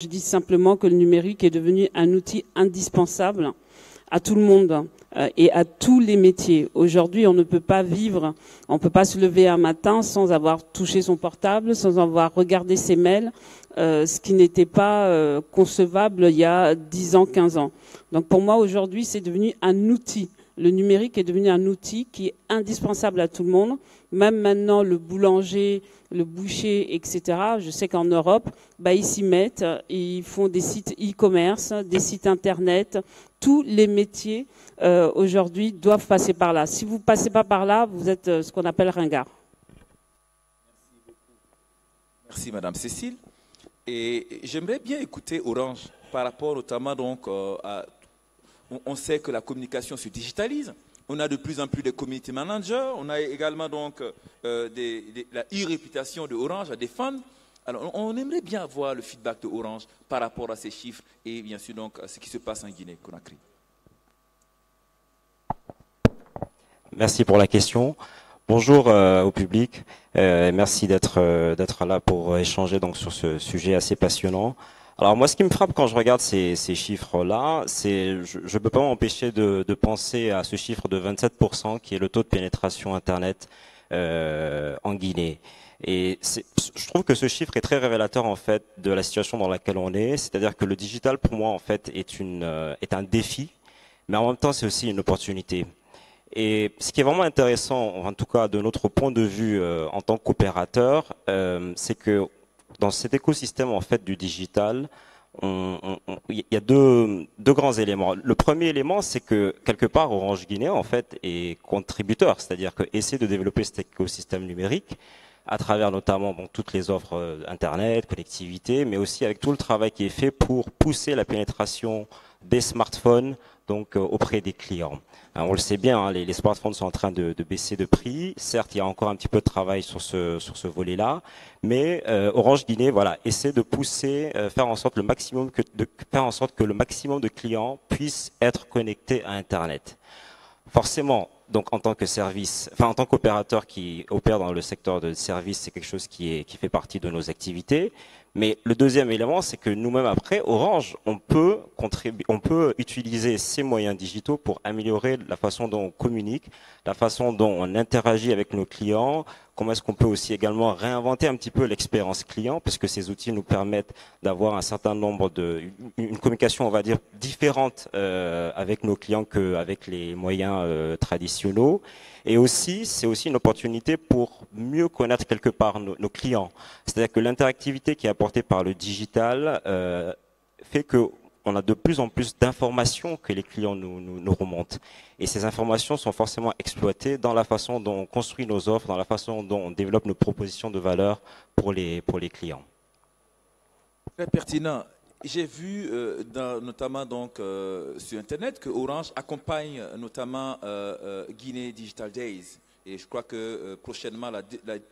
Je dis simplement que le numérique est devenu un outil indispensable à tout le monde et à tous les métiers. Aujourd'hui, on ne peut pas vivre, on ne peut pas se lever un matin sans avoir touché son portable, sans avoir regardé ses mails, ce qui n'était pas concevable il y a 10 ans, 15 ans. Donc pour moi, aujourd'hui, c'est devenu un outil. Le numérique est devenu un outil qui est indispensable à tout le monde. Même maintenant, le boulanger, le boucher, etc. Je sais qu'en Europe, ils s'y mettent. Ils font des sites e-commerce, des sites internet. Tous les métiers aujourd'hui doivent passer par là. Si vous ne passez pas par là, vous êtes ce qu'on appelle ringard. Merci Madame Cécile. Et j'aimerais bien écouter Orange par rapport notamment donc à... On sait que la communication se digitalise. On a de plus en plus de community managers. On a également donc la e-réputation de Orange à défendre. Alors, on aimerait bien avoir le feedback de Orange par rapport à ces chiffres et bien sûr donc à ce qui se passe en Guinée-Conakry. Merci pour la question. Bonjour au public. Merci d'être là pour échanger donc sur ce sujet assez passionnant. Alors moi, ce qui me frappe quand je regarde ces chiffres-là, c'est je ne peux pas m'empêcher de penser à ce chiffre de 27% qui est le taux de pénétration Internet en Guinée. Et je trouve que ce chiffre est très révélateur en fait de la situation dans laquelle on est. C'est-à-dire que le digital, pour moi, en fait, est un défi, mais en même temps, c'est aussi une opportunité. Et ce qui est vraiment intéressant, en tout cas de notre point de vue en tant qu'opérateur, c'est que dans cet écosystème en fait du digital, il y a deux grands éléments. Le premier élément, c'est que quelque part Orange Guinée en fait est contributeur, c'est-à-dire que essaie de développer cet écosystème numérique à travers notamment toutes les offres internet, connectivité, mais aussi avec tout le travail qui est fait pour pousser la pénétration des smartphones donc auprès des clients. On le sait bien, hein, les smartphones sont en train de baisser de prix. Certes, il y a encore un petit peu de travail sur ce volet-là, mais Orange Guinée, voilà, essaie de pousser, faire en sorte que le maximum de clients puissent être connectés à Internet. Forcément, donc en tant que service, en tant qu'opérateur qui opère dans le secteur de service, c'est quelque chose qui fait partie de nos activités. Mais le deuxième élément, c'est que nous-mêmes après, Orange, on peut utiliser ces moyens digitaux pour améliorer la façon dont on communique, la façon dont on interagit avec nos clients. Comment est-ce qu'on peut aussi également réinventer un petit peu l'expérience client, parce que ces outils nous permettent d'avoir un certain nombre une communication, on va dire, différente avec nos clients qu'avec les moyens traditionnels. Et aussi, c'est aussi une opportunité pour mieux connaître quelque part nos clients. C'est-à-dire que l'interactivité qui est apportée par le digital fait que on a de plus en plus d'informations que les clients nous remontent. Et ces informations sont forcément exploitées dans la façon dont on construit nos offres, dans la façon dont on développe nos propositions de valeur pour les clients. Très pertinent. J'ai vu notamment donc, sur Internet que Orange accompagne notamment Guinée Digital Days. Et je crois que prochainement,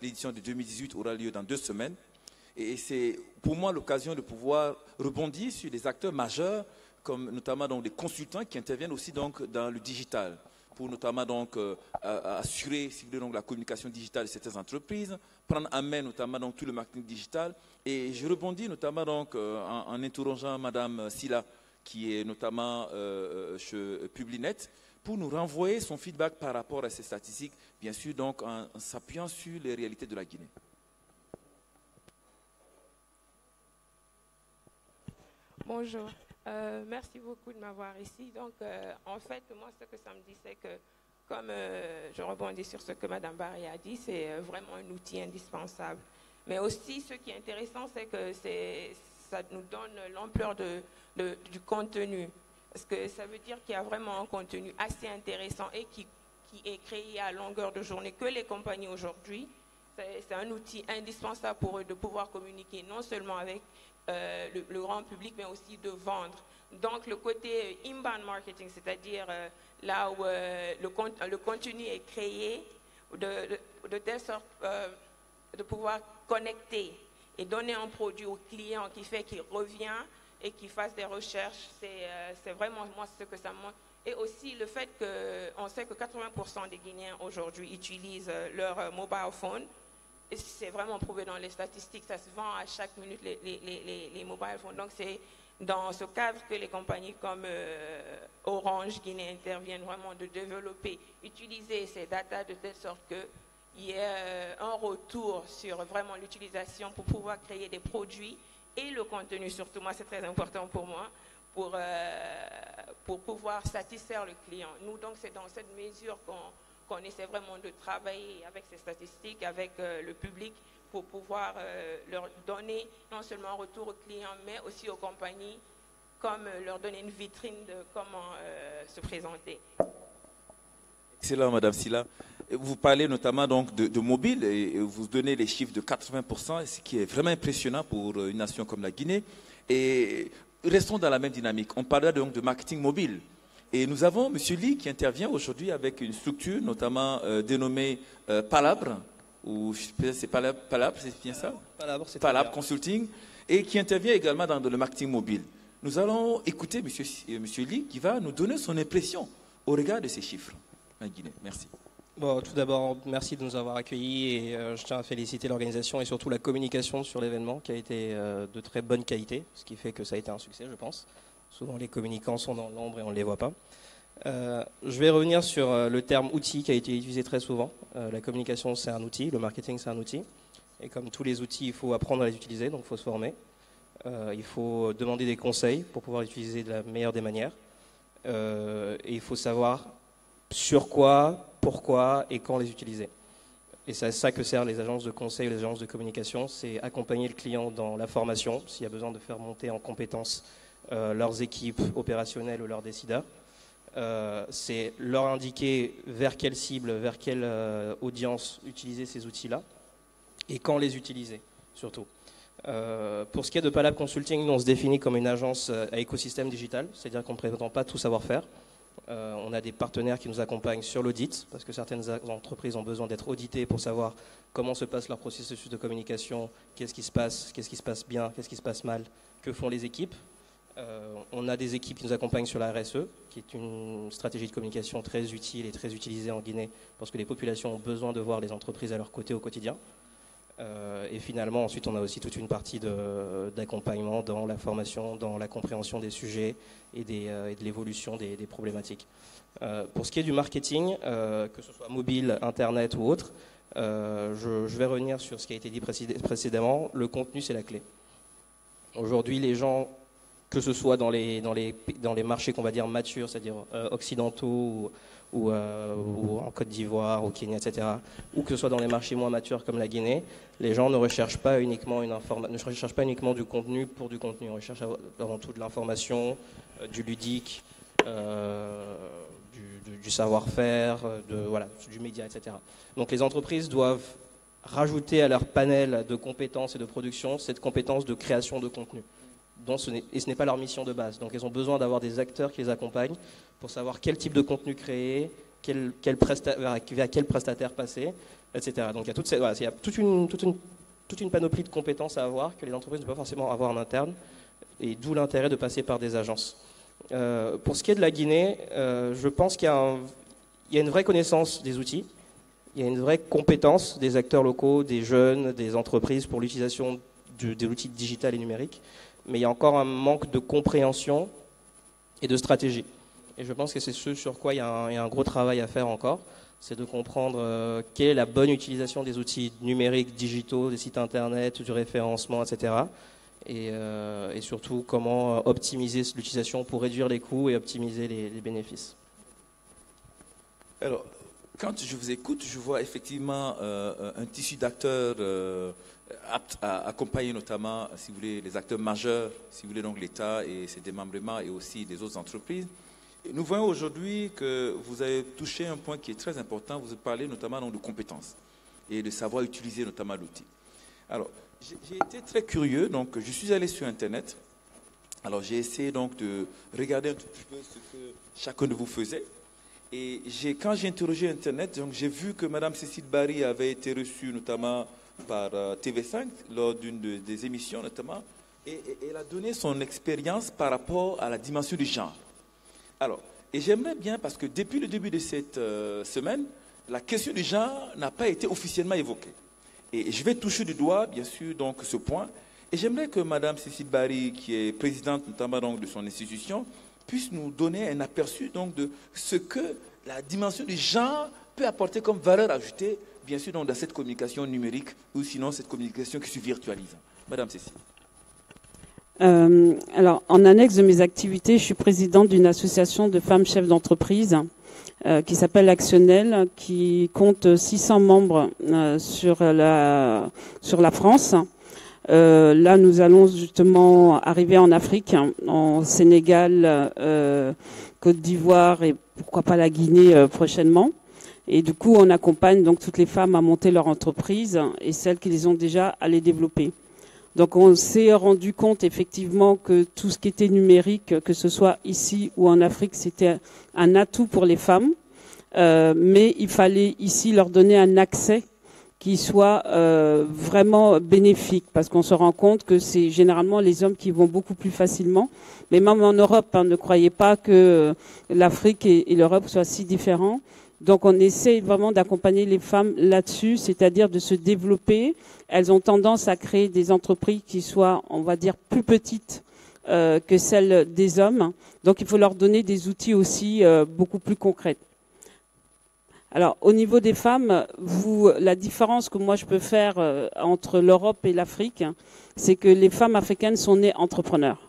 l'édition de 2018 aura lieu dans 2 semaines. Et c'est pour moi l'occasion de pouvoir rebondir sur des acteurs majeurs, comme notamment donc, des consultants qui interviennent aussi donc, dans le digital, pour notamment donc, assurer si vous voulez, donc, la communication digitale de certaines entreprises, prendre en main notamment donc, tout le marketing digital. Et je rebondis notamment donc, en interrogeant Madame Silla, qui est notamment chez Publinet, pour nous renvoyer son feedback par rapport à ces statistiques, bien sûr donc en s'appuyant sur les réalités de la Guinée. Bonjour, merci beaucoup de m'avoir ici. Donc, en fait, moi, ce que ça me dit, c'est que, comme je rebondis sur ce que Mme Barry a dit, c'est vraiment un outil indispensable. Mais aussi, ce qui est intéressant, c'est que ça nous donne l'ampleur du contenu. Parce que ça veut dire qu'il y a vraiment un contenu assez intéressant et qui est créé à longueur de journée, que les compagnies aujourd'hui, c'est un outil indispensable pour eux de pouvoir communiquer non seulement avec le grand public, mais aussi de vendre. Donc, le côté inbound marketing, c'est-à-dire là où le contenu est créé, de telle sorte de pouvoir connecter et donner un produit au client qui fait qu'il revient et qu'il fasse des recherches, c'est vraiment moi ce que ça me montre. Et aussi le fait qu'on sait que 80% des Guinéens aujourd'hui utilisent leur mobile phone. c'est vraiment prouvé dans les statistiques, ça se vend à chaque minute les mobile phones. Donc c'est dans ce cadre que les compagnies comme Orange Guinée interviennent vraiment de développer, utiliser ces datas de telle sorte qu'il y ait un retour sur vraiment l'utilisation pour pouvoir créer des produits et le contenu. Surtout, moi, c'est très important pour moi, pour pouvoir satisfaire le client. Nous, donc, c'est dans cette mesure qu'on essaie vraiment de travailler avec ces statistiques, avec le public, pour pouvoir leur donner non seulement un retour aux clients, mais aussi aux compagnies, comme leur donner une vitrine de comment se présenter. Excellent, Madame Silla. Vous parlez notamment donc de mobile et vous donnez les chiffres de 80%, ce qui est vraiment impressionnant pour une nation comme la Guinée. Et restons dans la même dynamique. On parlera donc de marketing mobile. Et nous avons M. Lee qui intervient aujourd'hui avec une structure notamment dénommée Palabre, ou c'est Palabre, c'est bien ça? Palabre Consulting, et qui intervient également dans le marketing mobile. Nous allons écouter M. Lee qui va nous donner son impression au regard de ces chiffres en Guinée. Merci. Bon, tout d'abord, merci de nous avoir accueillis et je tiens à féliciter l'organisation et surtout la communication sur l'événement qui a été de très bonne qualité, ce qui fait que ça a été un succès, je pense. Souvent, les communicants sont dans l'ombre et on ne les voit pas. Je vais revenir sur le terme outil qui a été utilisé très souvent. La communication, c'est un outil, le marketing, c'est un outil. Et comme tous les outils, il faut apprendre à les utiliser, donc il faut se former. Il faut demander des conseils pour pouvoir l'utiliser de la meilleure des manières. Et il faut savoir sur quoi, pourquoi et quand les utiliser. Et c'est à ça que servent les agences de conseil, les agences de communication, c'est accompagner le client dans la formation, s'il y a besoin de faire monter en compétences leurs équipes opérationnelles ou leurs décideurs. C'est leur indiquer vers quelle cible, vers quelle audience utiliser ces outils-là et quand les utiliser, surtout. Pour ce qui est de Palabre Consulting, nous, on se définit comme une agence à écosystème digital, c'est-à-dire qu'on ne prétend pas tout savoir-faire. On a des partenaires qui nous accompagnent sur l'audit, parce que certaines entreprises ont besoin d'être auditées pour savoir comment se passe leur processus de communication, qu'est-ce qui se passe bien, qu'est-ce qui se passe mal, que font les équipes. On a des équipes qui nous accompagnent sur la RSE, qui est une stratégie de communication très utile et très utilisée en Guinée, parce que les populations ont besoin de voir les entreprises à leur côté au quotidien. Et finalement, ensuite, on a aussi toute une partie d'accompagnement dans la formation, dans la compréhension des sujets et de l'évolution des problématiques. Pour ce qui est du marketing, que ce soit mobile, Internet ou autre, je vais revenir sur ce qui a été dit précédemment. Le contenu, c'est la clé. Aujourd'hui, les gens, que ce soit dans les marchés qu'on va dire matures, c'est-à-dire occidentaux ou en Côte d'Ivoire, au Kenya, etc., ou que ce soit dans les marchés moins matures comme la Guinée, les gens ne recherchent pas uniquement du contenu pour du contenu. On recherche avant tout de l'information, du ludique, du savoir-faire, du média, etc. Donc les entreprises doivent rajouter à leur panel de compétences et de production cette compétence de création de contenu. Et ce n'est pas leur mission de base. Donc, elles ont besoin d'avoir des acteurs qui les accompagnent pour savoir quel type de contenu créer, vers quel prestataire passer, etc. Donc, il y a toute une panoplie de compétences à avoir que les entreprises ne peuvent pas forcément avoir en interne, et d'où l'intérêt de passer par des agences. Pour ce qui est de la Guinée, je pense qu'il y a une vraie connaissance des outils, il y a une vraie compétence des acteurs locaux, des jeunes, des entreprises pour l'utilisation de l'outil digital et numérique. Mais il y a encore un manque de compréhension et de stratégie. Et je pense que c'est ce sur quoi il y a un gros travail à faire encore, c'est de comprendre quelle est la bonne utilisation des outils numériques, digitaux, des sites internet, du référencement, etc. Et surtout comment optimiser l'utilisation pour réduire les coûts et optimiser les bénéfices. Alors, quand je vous écoute, je vois effectivement un tissu d'acteurs aptes à accompagner notamment, si vous voulez, les acteurs majeurs, si vous voulez, donc l'État et ses démembrements et aussi les autres entreprises. Et nous voyons aujourd'hui que vous avez touché un point qui est très important. Vous parlez notamment donc, de compétences et de savoir utiliser notamment l'outil. Alors, j'ai été très curieux, donc je suis allé sur Internet. Alors, j'ai essayé donc de regarder un tout petit peu ce que chacun de vous faisait. Et quand j'ai interrogé Internet, j'ai vu que Mme Cécile Barry avait été reçue notamment par TV5 lors d'une des émissions notamment, et elle a donné son expérience par rapport à la dimension du genre. Alors, et j'aimerais bien, parce que depuis le début de cette semaine, la question du genre n'a pas été officiellement évoquée. Et je vais toucher du doigt, bien sûr, donc, ce point. Et j'aimerais que Mme Cécile Barry, qui est présidente notamment donc, de son institution, puisse nous donner un aperçu donc, de ce que la dimension du genre peut apporter comme valeur ajoutée, bien sûr, donc, dans cette communication numérique ou sinon cette communication qui se virtualise. Madame Cécile. Alors, en annexe de mes activités, je suis présidente d'une association de femmes chefs d'entreprise qui s'appelle Actionnel, qui compte 600 membres sur la France. Là, nous allons justement arriver en Afrique, en Sénégal, Côte d'Ivoire et pourquoi pas la Guinée prochainement. Et du coup, on accompagne donc toutes les femmes à monter leur entreprise et celles qui les ont déjà à les développer. Donc on s'est rendu compte effectivement que tout ce qui était numérique, que ce soit ici ou en Afrique, c'était un atout pour les femmes. Mais il fallait ici leur donner un accès qui soit vraiment bénéfique, parce qu'on se rend compte que c'est généralement les hommes qui vont beaucoup plus facilement. Mais même en Europe, ne croyez pas que l'Afrique et l'Europe soient si différents. Donc on essaie vraiment d'accompagner les femmes là-dessus, c'est-à-dire de se développer. Elles ont tendance à créer des entreprises qui soient, on va dire, plus petites que celles des hommes. Donc il faut leur donner des outils aussi beaucoup plus concrets. Alors au niveau des femmes, la différence que moi je peux faire entre l'Europe et l'Afrique, c'est que les femmes africaines sont nées entrepreneurs.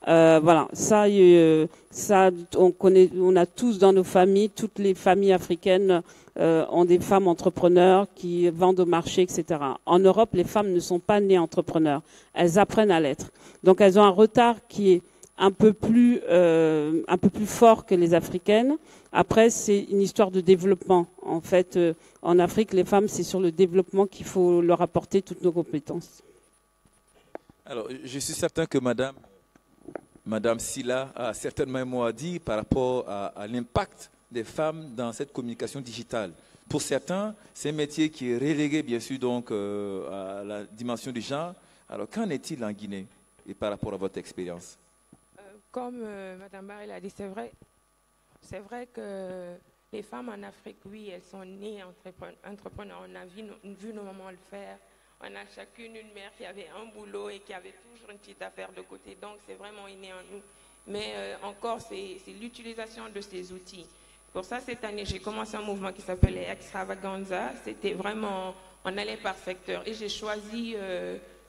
Voilà, ça on a tous dans nos familles, toutes les familles africaines ont des femmes entrepreneurs qui vendent au marché, etc. En Europe, les femmes ne sont pas nées entrepreneurs, elles apprennent à l'être. Donc elles ont un retard qui est un peu plus fort que les africaines. Après, c'est une histoire de développement. En fait, en Afrique, les femmes, c'est sur le développement qu'il faut leur apporter toutes nos compétences. Alors, je suis certain que Madame Silla a certainement un mot à dire par rapport à l'impact des femmes dans cette communication digitale. Pour certains, c'est un métier qui est relégué, bien sûr, donc, à la dimension du genre. Alors, qu'en est-il en Guinée et par rapport à votre expérience? Comme Mme Barry l'a dit, c'est vrai que les femmes en Afrique, oui, elles sont nées entrepreneurs. On a vu nos mamans le faire. On a chacune une mère qui avait un boulot et qui avait toujours une petite affaire de côté. Donc, c'est vraiment inné en nous. Mais encore, c'est l'utilisation de ces outils. Pour ça, cette année, j'ai commencé un mouvement qui s'appelait Extravaganza. C'était vraiment, on allait par secteur. Et j'ai choisi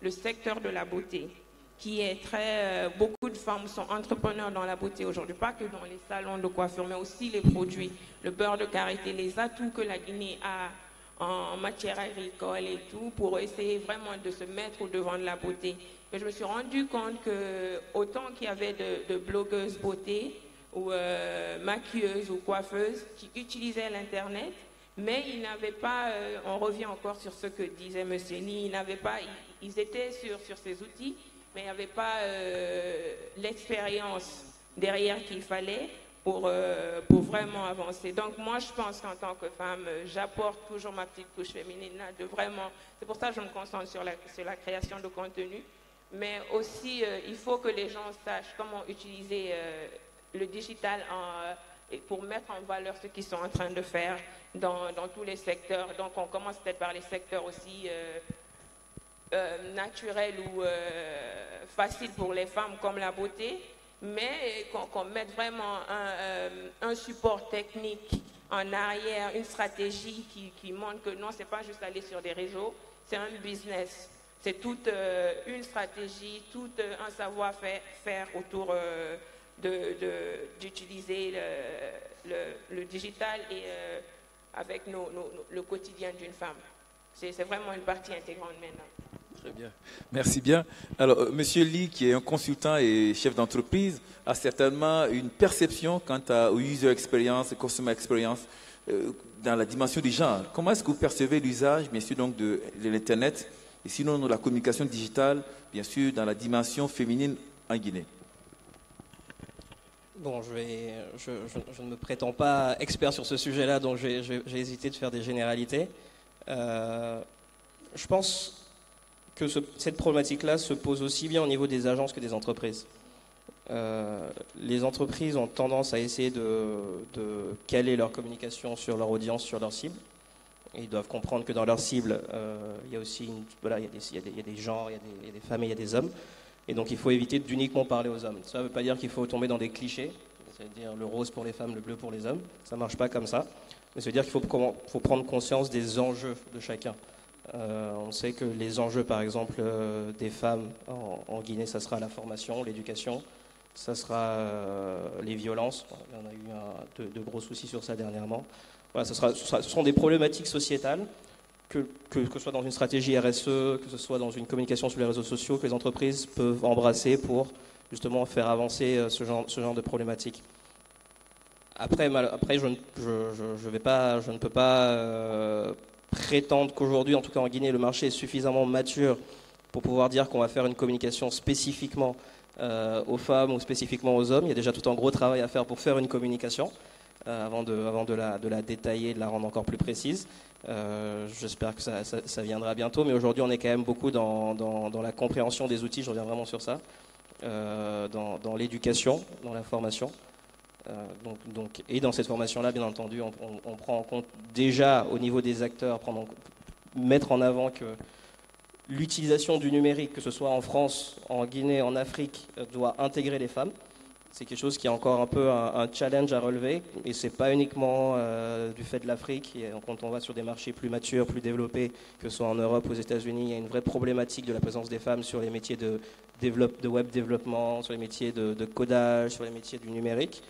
le secteur de la beauté, qui est très... beaucoup de femmes sont entrepreneurs dans la beauté aujourd'hui, pas que dans les salons de coiffure, mais aussi les produits, le beurre de karité, les atouts que la Guinée a en matière agricole et tout, pour essayer vraiment de se mettre au devant de la beauté. Mais je me suis rendu compte que autant qu'il y avait de blogueuses beauté ou maquilleuses ou coiffeuses qui utilisaient l'Internet, mais ils n'avaient pas, on revient encore sur ce que disait M. Lee, ils étaient sur ces outils, mais il n'y avait pas l'expérience derrière qu'il fallait pour vraiment avancer. Donc moi, je pense qu'en tant que femme, j'apporte toujours ma petite touche féminine. De vraiment, c'est pour ça que je me concentre sur la création de contenu. Mais aussi, il faut que les gens sachent comment utiliser le digital pour mettre en valeur ce qu'ils sont en train de faire dans tous les secteurs. Donc on commence peut-être par les secteurs aussi naturels ou faciles pour les femmes comme la beauté, mais qu'on mette vraiment un support technique en arrière, une stratégie qui montre que non, c'est pas juste aller sur des réseaux, c'est un business. C'est toute une stratégie, tout un savoir-faire autour d'utiliser le digital et avec le quotidien d'une femme. C'est vraiment une partie intégrante maintenant. Très bien. Merci bien. Alors, Monsieur Lee, qui est un consultant et chef d'entreprise, a certainement une perception quant au user experience et customer experience dans la dimension du genre. Comment est-ce que vous percevez l'usage, bien sûr, donc de l'Internet et sinon de la communication digitale, bien sûr, dans la dimension féminine en Guinée? Bon, je ne me prétends pas expert sur ce sujet-là, donc j'ai hésité de faire des généralités. Je pense que cette problématique-là se pose aussi bien au niveau des agences que des entreprises. Les entreprises ont tendance à essayer de caler leur communication sur leur audience, sur leur cible. Et ils doivent comprendre que dans leur cible, il y a aussi voilà, il y a des genres, il y a des femmes et il y a des hommes. Et donc il faut éviter d'uniquement parler aux hommes. Ça ne veut pas dire qu'il faut tomber dans des clichés, c'est-à-dire le rose pour les femmes, le bleu pour les hommes. Ça ne marche pas comme ça. Mais ça veut dire qu'il faut prendre conscience des enjeux de chacun. On sait que les enjeux, par exemple, des femmes en Guinée, ça sera la formation, l'éducation, ça sera les violences. On a eu de gros soucis sur ça dernièrement. Voilà, ce sont des problématiques sociétales que ce soit dans une stratégie RSE, que ce soit dans une communication sur les réseaux sociaux, que les entreprises peuvent embrasser pour justement faire avancer ce genre de problématiques. Après je ne peux pas prétendre qu'aujourd'hui, en tout cas en Guinée, le marché est suffisamment mature pour pouvoir dire qu'on va faire une communication spécifiquement aux femmes ou spécifiquement aux hommes. Il y a déjà tout un gros travail à faire pour faire une communication avant de la détailler, de la rendre encore plus précise. J'espère que ça viendra bientôt, mais aujourd'hui on est quand même beaucoup dans la compréhension des outils, je reviens vraiment sur ça, dans l'éducation, dans la formation. Et dans cette formation-là, bien entendu, on prend en compte déjà au niveau des acteurs, mettre en avant que l'utilisation du numérique, que ce soit en France, en Guinée, en Afrique, doit intégrer les femmes. C'est quelque chose qui est encore un peu un challenge à relever, et c'est pas uniquement du fait de l'Afrique. Quand on va sur des marchés plus matures, plus développés, que ce soit en Europe ou aux États-Unis, il y a une vraie problématique de la présence des femmes sur les métiers de web développement, sur les métiers de codage, sur les métiers du numérique.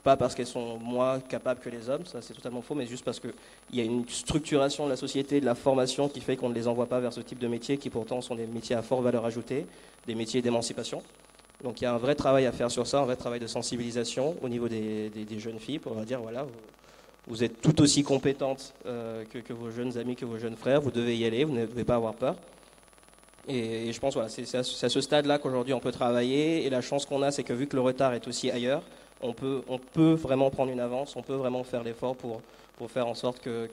Pas parce qu'elles sont moins capables que les hommes, ça c'est totalement faux, mais juste parce qu'il y a une structuration de la société, de la formation qui fait qu'on ne les envoie pas vers ce type de métiers qui pourtant sont des métiers à forte valeur ajoutée, des métiers d'émancipation. Donc il y a un vrai travail à faire sur ça, un vrai travail de sensibilisation au niveau des jeunes filles pour leur dire voilà, vous êtes tout aussi compétentes que vos jeunes amis, que vos jeunes frères, vous devez y aller, vous ne devez pas avoir peur. Et je pense voilà, c'est à ce stade-là qu'aujourd'hui on peut travailler, et la chance qu'on a, c'est que vu que le retard est aussi ailleurs, on peut vraiment prendre une avance, on peut vraiment faire l'effort pour faire en sorte que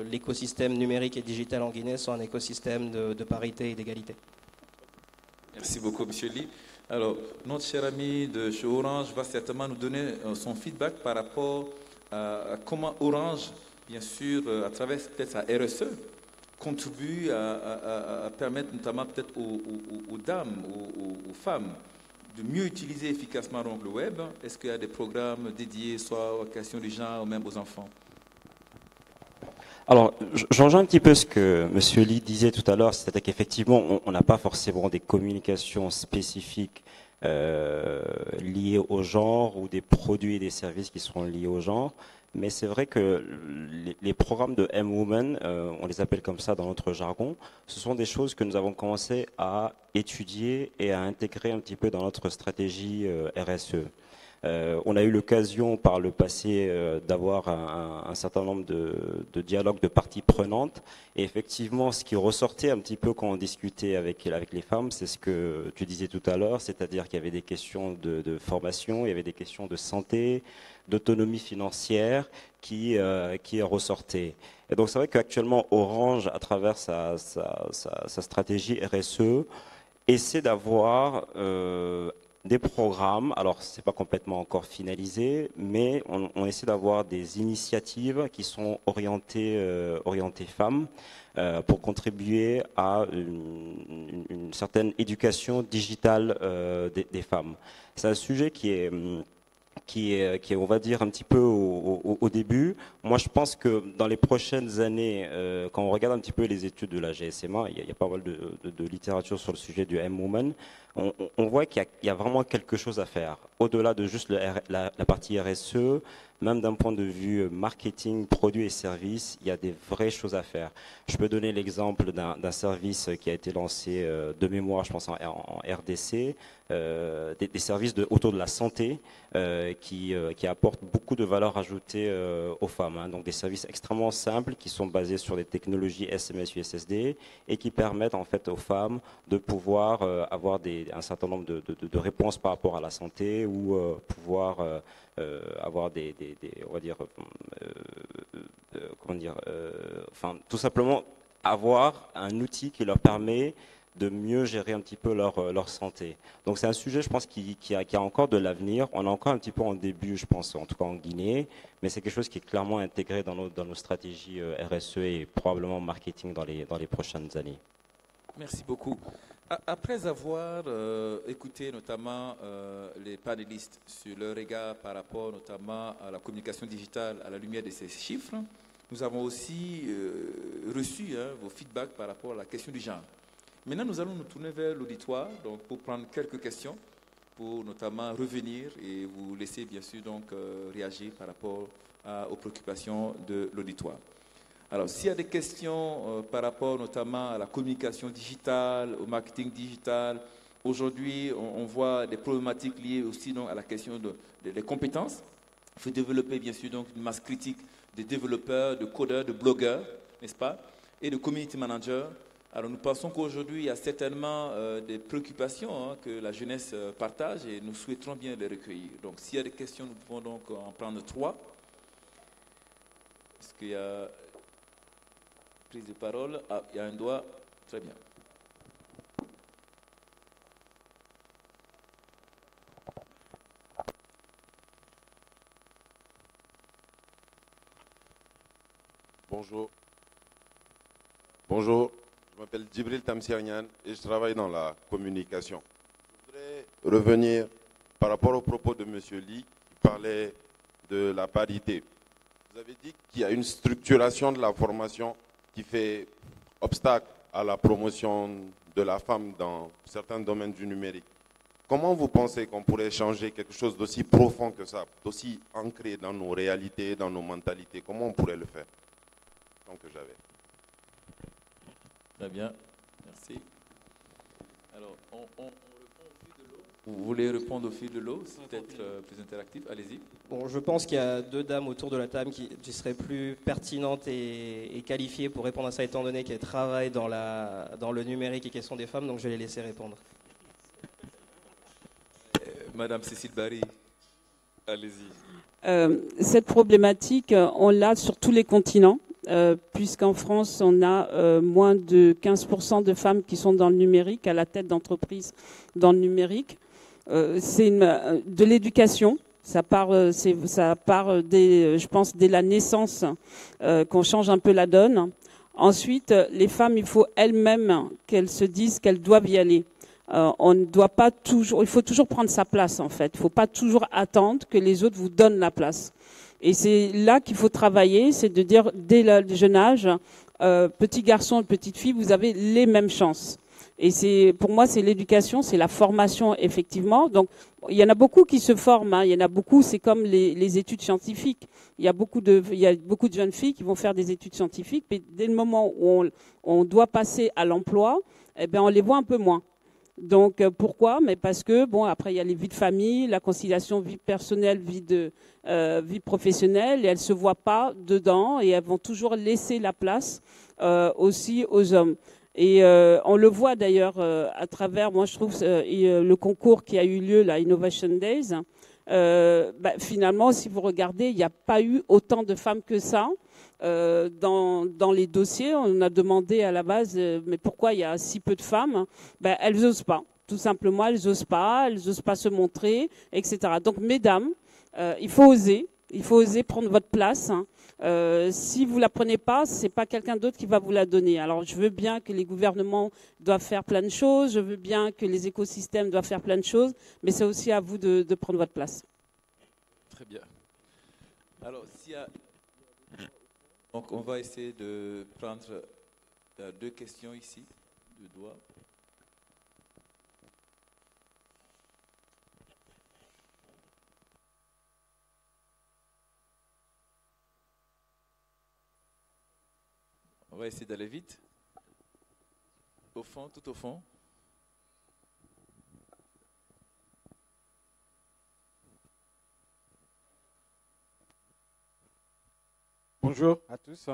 l'écosystème numérique et digital en Guinée soit un écosystème de parité et d'égalité. Merci beaucoup, M. Ly. Alors, notre cher ami de chez Orange va certainement nous donner son feedback par rapport à comment Orange, bien sûr, à travers peut-être sa RSE, contribue à permettre notamment peut-être aux dames, aux femmes, de mieux utiliser efficacement donc, le web. Est-ce qu'il y a des programmes dédiés soit aux questions du genre ou même aux enfants? Alors, je rejoins un petit peu ce que M. Ly disait tout à l'heure, c'est-à-dire qu'effectivement, on n'a pas forcément des communications spécifiques liées au genre ou des produits et des services qui sont liés au genre. Mais c'est vrai que les programmes de M-Women, on les appelle comme ça dans notre jargon, ce sont des choses que nous avons commencé à étudier et à intégrer un petit peu dans notre stratégie RSE. On a eu l'occasion par le passé d'avoir un certain nombre de dialogues de parties prenantes, et effectivement ce qui ressortait un petit peu quand on discutait avec les femmes, c'est ce que tu disais tout à l'heure, c'est-à-dire qu'il y avait des questions de formation, il y avait des questions de santé, d'autonomie financière qui ressortaient. Et donc c'est vrai qu'actuellement Orange, à travers sa stratégie RSE, essaie d'avoir des programmes, alors c'est pas complètement encore finalisé, mais on essaie d'avoir des initiatives qui sont orientées femmes pour contribuer à une certaine éducation digitale des femmes. C'est un sujet qui est, on va dire, un petit peu au début. Moi, je pense que dans les prochaines années, quand on regarde un petit peu les études de la GSMA, il y a pas mal de littérature sur le sujet du M-Woman, on voit qu'il y a vraiment quelque chose à faire. Au-delà de juste la partie RSE, même d'un point de vue marketing, produits et services, il y a des vraies choses à faire. Je peux donner l'exemple d'un service qui a été lancé de mémoire, je pense en RDC, des services autour de la santé qui apportent beaucoup de valeur ajoutée aux femmes. Hein. Donc des services extrêmement simples qui sont basés sur des technologies SMS, USSD et qui permettent en fait aux femmes de pouvoir avoir un certain nombre de réponses par rapport à la santé ou pouvoir avoir on va dire, comment dire, enfin tout simplement avoir un outil qui leur permet de mieux gérer un petit peu leur santé. Donc c'est un sujet, je pense, qui a encore de l'avenir. On est encore un petit peu en début, je pense, en tout cas en Guinée, mais c'est quelque chose qui est clairement intégré dans nos stratégies RSE et probablement marketing dans les prochaines années. Merci beaucoup. Après avoir écouté notamment les panélistes sur leur regard par rapport notamment à la communication digitale à la lumière de ces chiffres, nous avons aussi reçu vos feedbacks par rapport à la question du genre. Maintenant, nous allons nous tourner vers l'auditoire donc pour prendre quelques questions, pour notamment revenir et vous laisser bien sûr donc réagir par rapport aux préoccupations de l'auditoire. Alors, s'il y a des questions par rapport notamment à la communication digitale, au marketing digital, aujourd'hui, on voit des problématiques liées aussi donc, à la question des compétences. Il faut développer bien sûr donc une masse critique de développeurs, de codeurs, de blogueurs, n'est-ce pas, et de community managers. Alors nous pensons qu'aujourd'hui, il y a certainement des préoccupations que la jeunesse partage et nous souhaiterons bien les recueillir. Donc s'il y a des questions, nous pouvons donc en prendre 3. Est-ce qu'il y a prise de parole? Ah, il y a un doigt. Très bien. Bonjour. Bonjour. Je m'appelle Djibril Tamsiagnan et je travaille dans la communication. Je voudrais revenir par rapport au propos de M. Lee qui parlait de la parité. Vous avez dit qu'il y a une structuration de la formation qui fait obstacle à la promotion de la femme dans certains domaines du numérique. Comment vous pensez qu'on pourrait changer quelque chose d'aussi profond que ça, d'aussi ancré dans nos réalités, dans nos mentalités? Comment on pourrait le faire? Donc j'avais. Très bien, merci. Alors, on répond au fil de l'eau. Vous voulez répondre au fil de l'eau? C'est peut-être plus interactif. Allez-y. Bon, je pense qu'il y a 2 dames autour de la table qui seraient plus pertinentes et qualifiées pour répondre à ça, étant donné qu'elles travaillent dans le numérique et qu'elles sont des femmes, donc je vais les laisser répondre. Madame Cécile Barry, allez-y. Cette problématique, on l'a sur tous les continents. Puisqu'en France, on a moins de 15% de femmes qui sont dans le numérique, à la tête d'entreprises dans le numérique. C'est de l'éducation. Ça part je pense, dès la naissance qu'on change un peu la donne. Ensuite, les femmes, il faut elles-mêmes qu'elles se disent qu'elles doivent y aller. On ne doit pas toujours, il faut toujours prendre sa place en fait. Il ne faut pas toujours attendre que les autres vous donnent la place. Et c'est là qu'il faut travailler, c'est de dire dès le jeune âge, petit garçon et petite fille, vous avez les mêmes chances. Et pour moi, c'est l'éducation, c'est la formation effectivement. Donc, il y en a beaucoup qui se forment. Il y en a beaucoup, c'est comme les études scientifiques. Il y a beaucoup de jeunes filles qui vont faire des études scientifiques, mais dès le moment où on doit passer à l'emploi, eh bien, on les voit un peu moins. Donc pourquoi? Mais parce que bon, après il y a les vies de famille, la conciliation vie personnelle, vie professionnelle, et elles se voient pas dedans et elles vont toujours laisser la place aussi aux hommes. Et on le voit d'ailleurs à travers, moi je trouve le concours qui a eu lieu, la Innovation Days. Finalement, si vous regardez, il n'y a pas eu autant de femmes que ça. Dans les dossiers, on a demandé à la base, mais pourquoi il y a si peu de femmes? Elles n'osent pas, tout simplement, elles n'osent pas se montrer, etc. Donc, mesdames, il faut oser prendre votre place. Si vous la prenez pas, c'est pas quelqu'un d'autre qui va vous la donner. Alors, je veux bien que les gouvernements doivent faire plein de choses, je veux bien que les écosystèmes doivent faire plein de choses, mais c'est aussi à vous de prendre votre place. Très bien. Alors, s'il y a... Donc, on va essayer de prendre 2 questions ici, 2 doigts. On va essayer d'aller vite. Au fond, tout au fond. Bonjour à tous,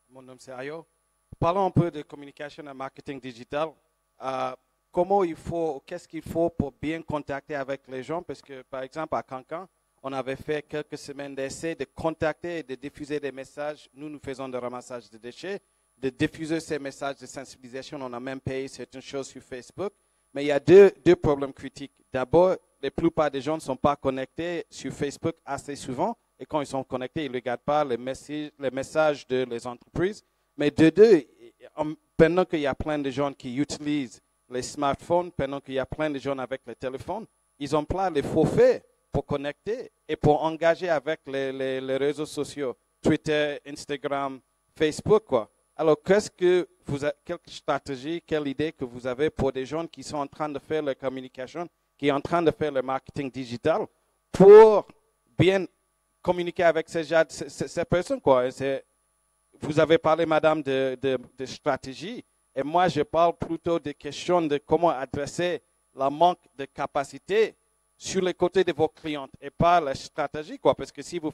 mon nom c'est Ayo. Parlons un peu de communication et marketing digital. Qu'est-ce qu'il faut pour bien contacter avec les gens? Parce que par exemple à Cancan, on avait fait quelques semaines d'essais de contacter et de diffuser des messages. Nous faisons de ramassage de déchets, de diffuser ces messages de sensibilisation. On a même payé certaines choses sur Facebook. Mais il y a deux problèmes critiques. D'abord, la plupart des gens ne sont pas connectés sur Facebook assez souvent. Et quand ils sont connectés, ils ne regardent pas les messages des entreprises. Mais de deux, pendant qu'il y a plein de gens qui utilisent les smartphones, pendant qu'il y a plein de gens avec les téléphones, ils ont plein de forfaits pour connecter et pour engager avec les réseaux sociaux, Twitter, Instagram, Facebook, quoi. Alors, quelle stratégie, quelle idée que vous avez pour des gens qui sont en train de faire la communication, qui sont en train de faire le marketing digital, pour bien communiquer avec ces personnes, quoi. Vous avez parlé, madame, de stratégie, et moi, je parle plutôt des questions de comment adresser le manque de capacité sur les côtés de vos clients et pas la stratégie, quoi. Parce que si vous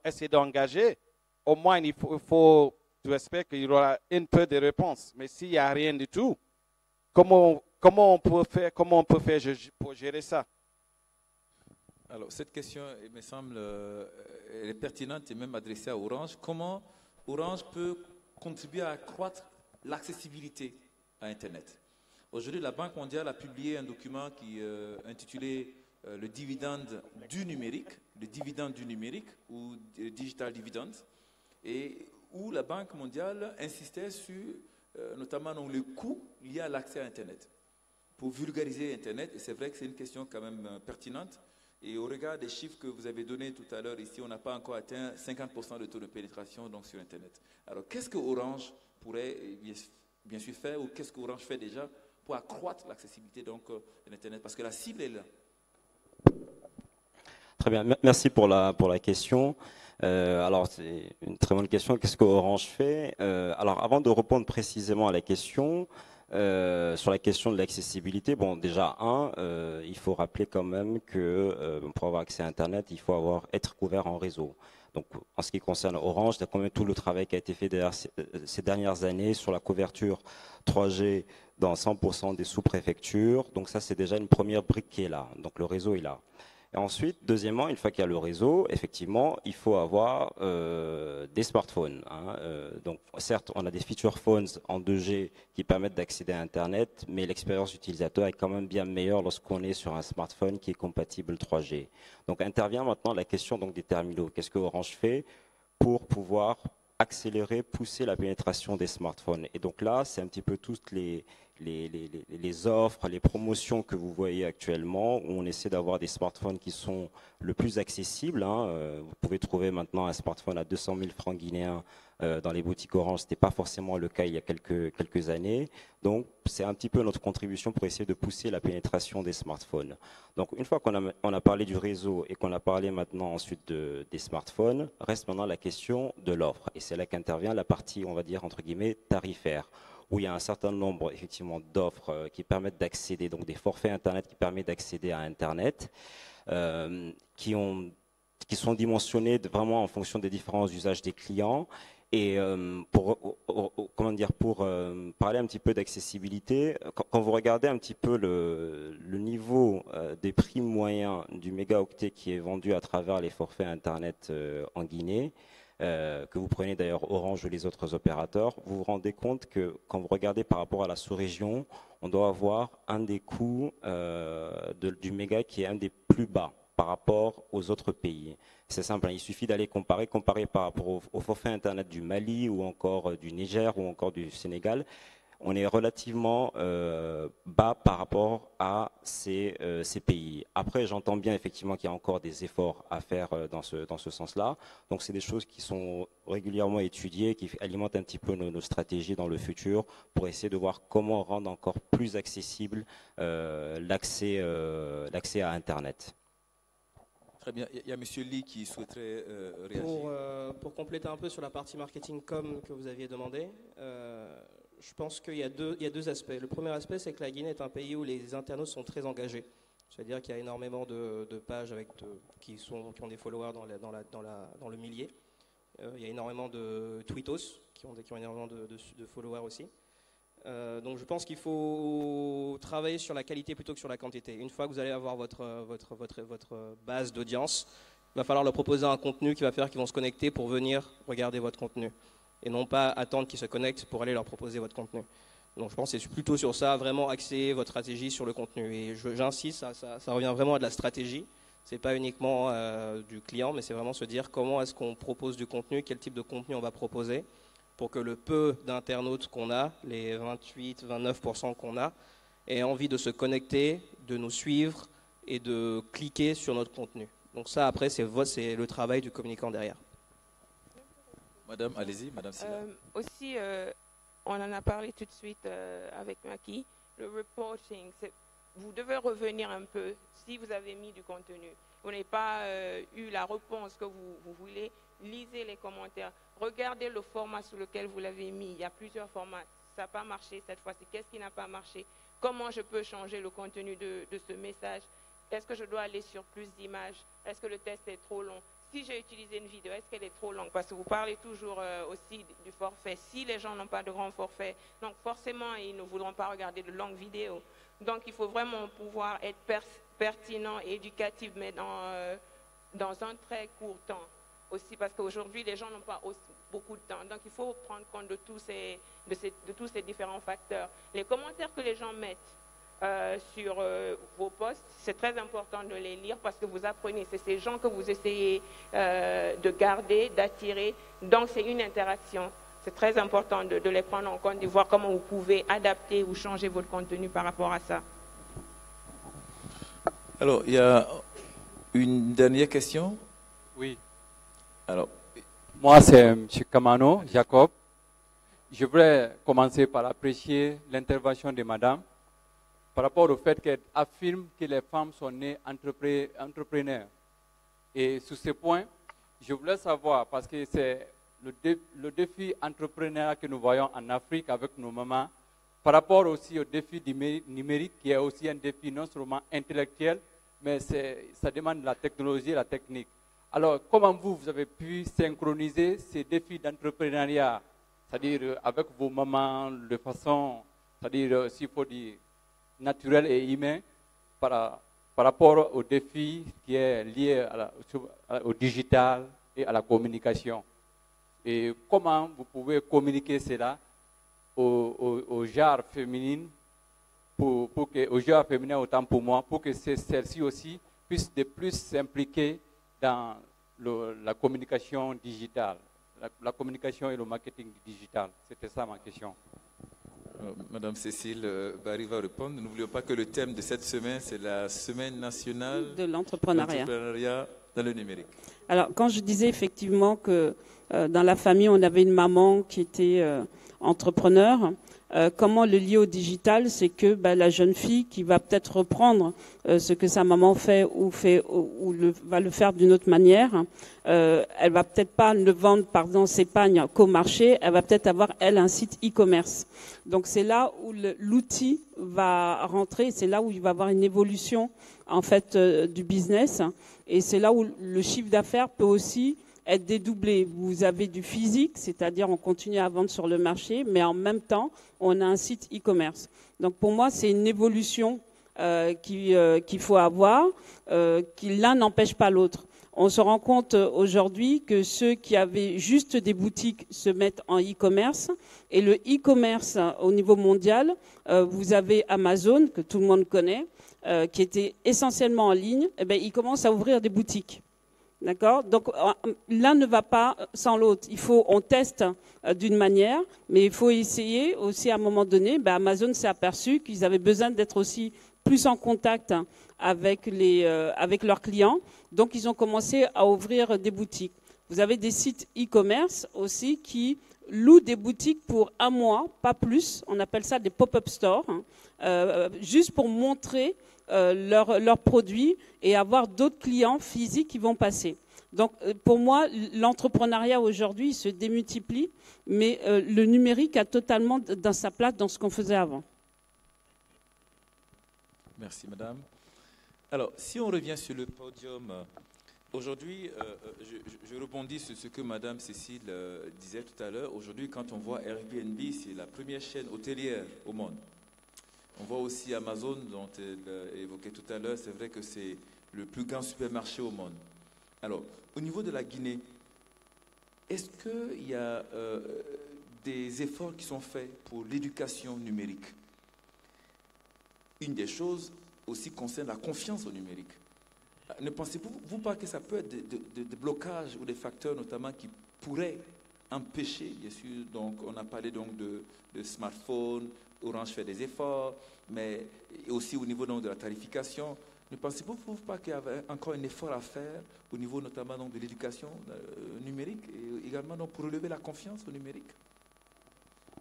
essayez d'engager, au moins, il faut j'espère qu'il y aura un peu de réponses. Mais s'il n'y a rien du tout, comment on peut faire pour gérer ça? Alors, cette question, il me semble, elle est pertinente et même adressée à Orange. Comment Orange peut contribuer à accroître l'accessibilité à Internet? Aujourd'hui, la Banque mondiale a publié un document qui est intitulé le dividende du numérique, ou digital dividend, et où la Banque mondiale insistait sur notamment le coût lié à l'accès à Internet, pour vulgariser Internet. Et c'est vrai que c'est une question quand même pertinente. Et au regard des chiffres que vous avez donnés tout à l'heure ici, on n'a pas encore atteint 50% de taux de pénétration donc, sur Internet. Alors qu'est-ce que Orange pourrait bien sûr faire, ou qu'est-ce que Orange fait déjà pour accroître l'accessibilité donc, de l'Internet? Parce que la cible est là. Très bien, merci pour la question. Alors, c'est une très bonne question. Qu'est-ce que Orange fait? Alors, avant de répondre précisément à la question, sur la question de l'accessibilité, bon, déjà, il faut rappeler quand même que pour avoir accès à Internet, il faut être couvert en réseau. Donc, en ce qui concerne Orange, il y a quand même tout le travail qui a été fait ces dernières années sur la couverture 3G dans 100% des sous-préfectures. Donc, ça, c'est déjà une première brique qui est là. Donc, le réseau est là. Et ensuite, deuxièmement, une fois qu'il y a le réseau, effectivement, il faut avoir des smartphones. Donc, certes, on a des feature phones en 2G qui permettent d'accéder à Internet, mais l'expérience utilisateur est quand même bien meilleure lorsqu'on est sur un smartphone qui est compatible 3G. Donc, intervient maintenant la question donc, des terminaux. Qu'est-ce que Orange fait pour pouvoir accélérer, pousser la pénétration des smartphones? Et donc là, c'est un petit peu toutes les offres, les promotions que vous voyez actuellement, où on essaie d'avoir des smartphones qui sont le plus accessibles. Vous pouvez trouver maintenant un smartphone à 200 000 francs guinéens dans les boutiques Orange. Ce n'était pas forcément le cas il y a quelques années. Donc, c'est un petit peu notre contribution pour essayer de pousser la pénétration des smartphones. Donc, une fois qu'on a parlé du réseau et qu'on a parlé maintenant ensuite des smartphones, reste maintenant la question de l'offre. Et c'est là qu'intervient la partie, on va dire, entre guillemets, tarifaire, où il y a un certain nombre effectivement d'offres qui permettent d'accéder, donc des forfaits Internet qui permettent d'accéder à Internet, qui sont dimensionnés vraiment en fonction des différents usages des clients. Et pour parler un petit peu d'accessibilité, quand vous regardez un petit peu le niveau des prix moyens du mégaoctet qui est vendu à travers les forfaits Internet en Guinée, que vous prenez d'ailleurs Orange ou les autres opérateurs, vous vous rendez compte que quand vous regardez par rapport à la sous-région, on doit avoir un des coûts du méga qui est un des plus bas par rapport aux autres pays. C'est simple, il suffit d'aller comparer par rapport au forfait Internet du Mali ou encore du Niger ou encore du Sénégal. On est relativement bas par rapport à ces pays. Après, j'entends bien effectivement qu'il y a encore des efforts à faire dans ce sens-là. Donc, c'est des choses qui sont régulièrement étudiées, qui alimentent un petit peu nos stratégies dans le futur pour essayer de voir comment rendre encore plus accessible l'accès à Internet. Très bien. Il y a M. Lee qui souhaiterait réagir. Pour compléter un peu sur la partie marketing com que vous aviez demandé, je pense qu'il y a deux aspects. Le premier aspect, c'est que la Guinée est un pays où les internautes sont très engagés. C'est-à-dire qu'il y a énormément de pages qui ont des followers dans le millier. Il y a énormément de tweetos qui ont énormément de followers aussi. Donc je pense qu'il faut travailler sur la qualité plutôt que sur la quantité. Une fois que vous allez avoir votre base d'audience, il va falloir leur proposer un contenu qui va faire qu'ils vont se connecter pour venir regarder votre contenu. et non pas attendre qu'ils se connectent pour aller leur proposer votre contenu. Donc je pense que c'est plutôt sur ça, vraiment axer votre stratégie sur le contenu. Et j'insiste, ça revient vraiment à de la stratégie. Ce n'est pas uniquement du client, mais c'est vraiment se dire comment est-ce qu'on propose du contenu, quel type de contenu on va proposer, pour que le peu d'internautes qu'on a, les 28-29% qu'on a, aient envie de se connecter, de nous suivre et de cliquer sur notre contenu. Donc ça, après, c'est le travail du communicant derrière. Madame, allez-y, Madame Silla. Aussi, on en a parlé tout de suite avec Maki, le reporting, vous devez revenir un peu si vous avez mis du contenu. Vous n'avez pas eu la réponse que vous voulez, lisez les commentaires, regardez le format sur lequel vous l'avez mis. Il y a plusieurs formats. Ça n'a pas marché cette fois-ci. Qu'est-ce qui n'a pas marché? Comment je peux changer le contenu de ce message? Est-ce que je dois aller sur plus d'images? Est-ce que le test est trop long? Si j'ai utilisé une vidéo, est-ce qu'elle est trop longue? Parce que vous parlez toujours aussi du forfait. Si les gens n'ont pas de grand forfait, donc forcément, ils ne voudront pas regarder de longues vidéos. Donc, il faut vraiment pouvoir être pertinent et éducatif, mais dans un très court temps aussi, parce qu'aujourd'hui, les gens n'ont pas beaucoup de temps. Donc, il faut prendre compte de tous ces différents facteurs. Les commentaires que les gens mettent sur vos posts, c'est très important de les lire parce que vous apprenez. C'est ces gens que vous essayez de garder, d'attirer. Donc, c'est une interaction. C'est très important de les prendre en compte, de voir comment vous pouvez adapter ou changer votre contenu par rapport à ça. Alors, il y a une dernière question. Oui. Alors, moi, c'est M. Kamano, Jacob. Je voudrais commencer par apprécier l'intervention de Madame par rapport au fait qu'elle affirme que les femmes sont nées entrepreneurs. Et sur ce point, je voulais savoir, parce que c'est le défi entrepreneurial que nous voyons en Afrique avec nos mamans, par rapport aussi au défi numérique, qui est aussi un défi non seulement intellectuel, mais ça demande la technologie et la technique. Alors, comment vous avez pu synchroniser ces défis d'entrepreneuriat, c'est-à-dire avec vos mamans, de façon, c'est-à-dire, s'il faut dire, naturel et humain, par rapport au défi qui est lié au digital et à la communication? Et comment vous pouvez communiquer cela au genre féminine, au genre féminin autant pour moi, pour que celle-ci aussi puisse de plus s'impliquer dans la communication digitale, la communication et le marketing digital. C'était ça ma question. Madame Cécile Barry va répondre. N'oublions pas que le thème de cette semaine, c'est la semaine nationale de l'entrepreneuriat dans le numérique. Alors, quand je disais effectivement que dans la famille, on avait une maman qui était entrepreneur, comment le lier au digital? C'est que la jeune fille qui va peut-être reprendre ce que sa maman fait ou va le faire d'une autre manière, elle va peut-être pas le vendre, pardon, ses pagnes qu'au marché, elle va peut-être avoir, elle, un site e-commerce. Donc, c'est là où l'outil va rentrer, c'est là où il va avoir une évolution, en fait, du business. Et c'est là où le chiffre d'affaires peut aussi être dédoublé. Vous avez du physique, c'est-à-dire on continue à vendre sur le marché, mais en même temps, on a un site e-commerce. Donc pour moi, c'est une évolution qu'il faut avoir, qui l'un n'empêche pas l'autre. On se rend compte aujourd'hui que ceux qui avaient juste des boutiques se mettent en e-commerce. Et le e-commerce au niveau mondial, vous avez Amazon, que tout le monde connaît, qui était essentiellement en ligne. Eh bien, il commence à ouvrir des boutiques. D'accord? Donc, l'un ne va pas sans l'autre. On teste d'une manière, mais il faut essayer aussi à un moment donné. Amazon s'est aperçu qu'ils avaient besoin d'être aussi plus en contact avec leurs clients. Donc, ils ont commencé à ouvrir des boutiques. Vous avez des sites e-commerce aussi qui louent des boutiques pour un mois, pas plus. On appelle ça des pop-up stores, juste pour montrer leurs produits et avoir d'autres clients physiques qui vont passer. Donc, pour moi, l'entrepreneuriat aujourd'hui se démultiplie, mais le numérique a totalement dans sa place dans ce qu'on faisait avant. Merci, madame. Alors, si on revient sur le podium, aujourd'hui, je rebondis sur ce que madame Cécile disait tout à l'heure. Aujourd'hui, quand on voit Airbnb, c'est la première chaîne hôtelière au monde. On voit aussi Amazon, dont elle évoquait tout à l'heure. C'est vrai que c'est le plus grand supermarché au monde. Alors, au niveau de la Guinée, Est-ce qu'il y a des efforts qui sont faits pour l'éducation numérique? Une des choses aussi concerne la confiance au numérique. Ne pensez-vous pas que ça peut être des blocages ou des facteurs notamment qui pourraient empêcher, bien sûr, donc on a parlé donc de smartphones, Orange fait des efforts, mais aussi au niveau donc de la tarification. Ne pensez-vous pas qu'il y avait encore un effort à faire au niveau notamment donc de l'éducation numérique et également donc pour relever la confiance au numérique?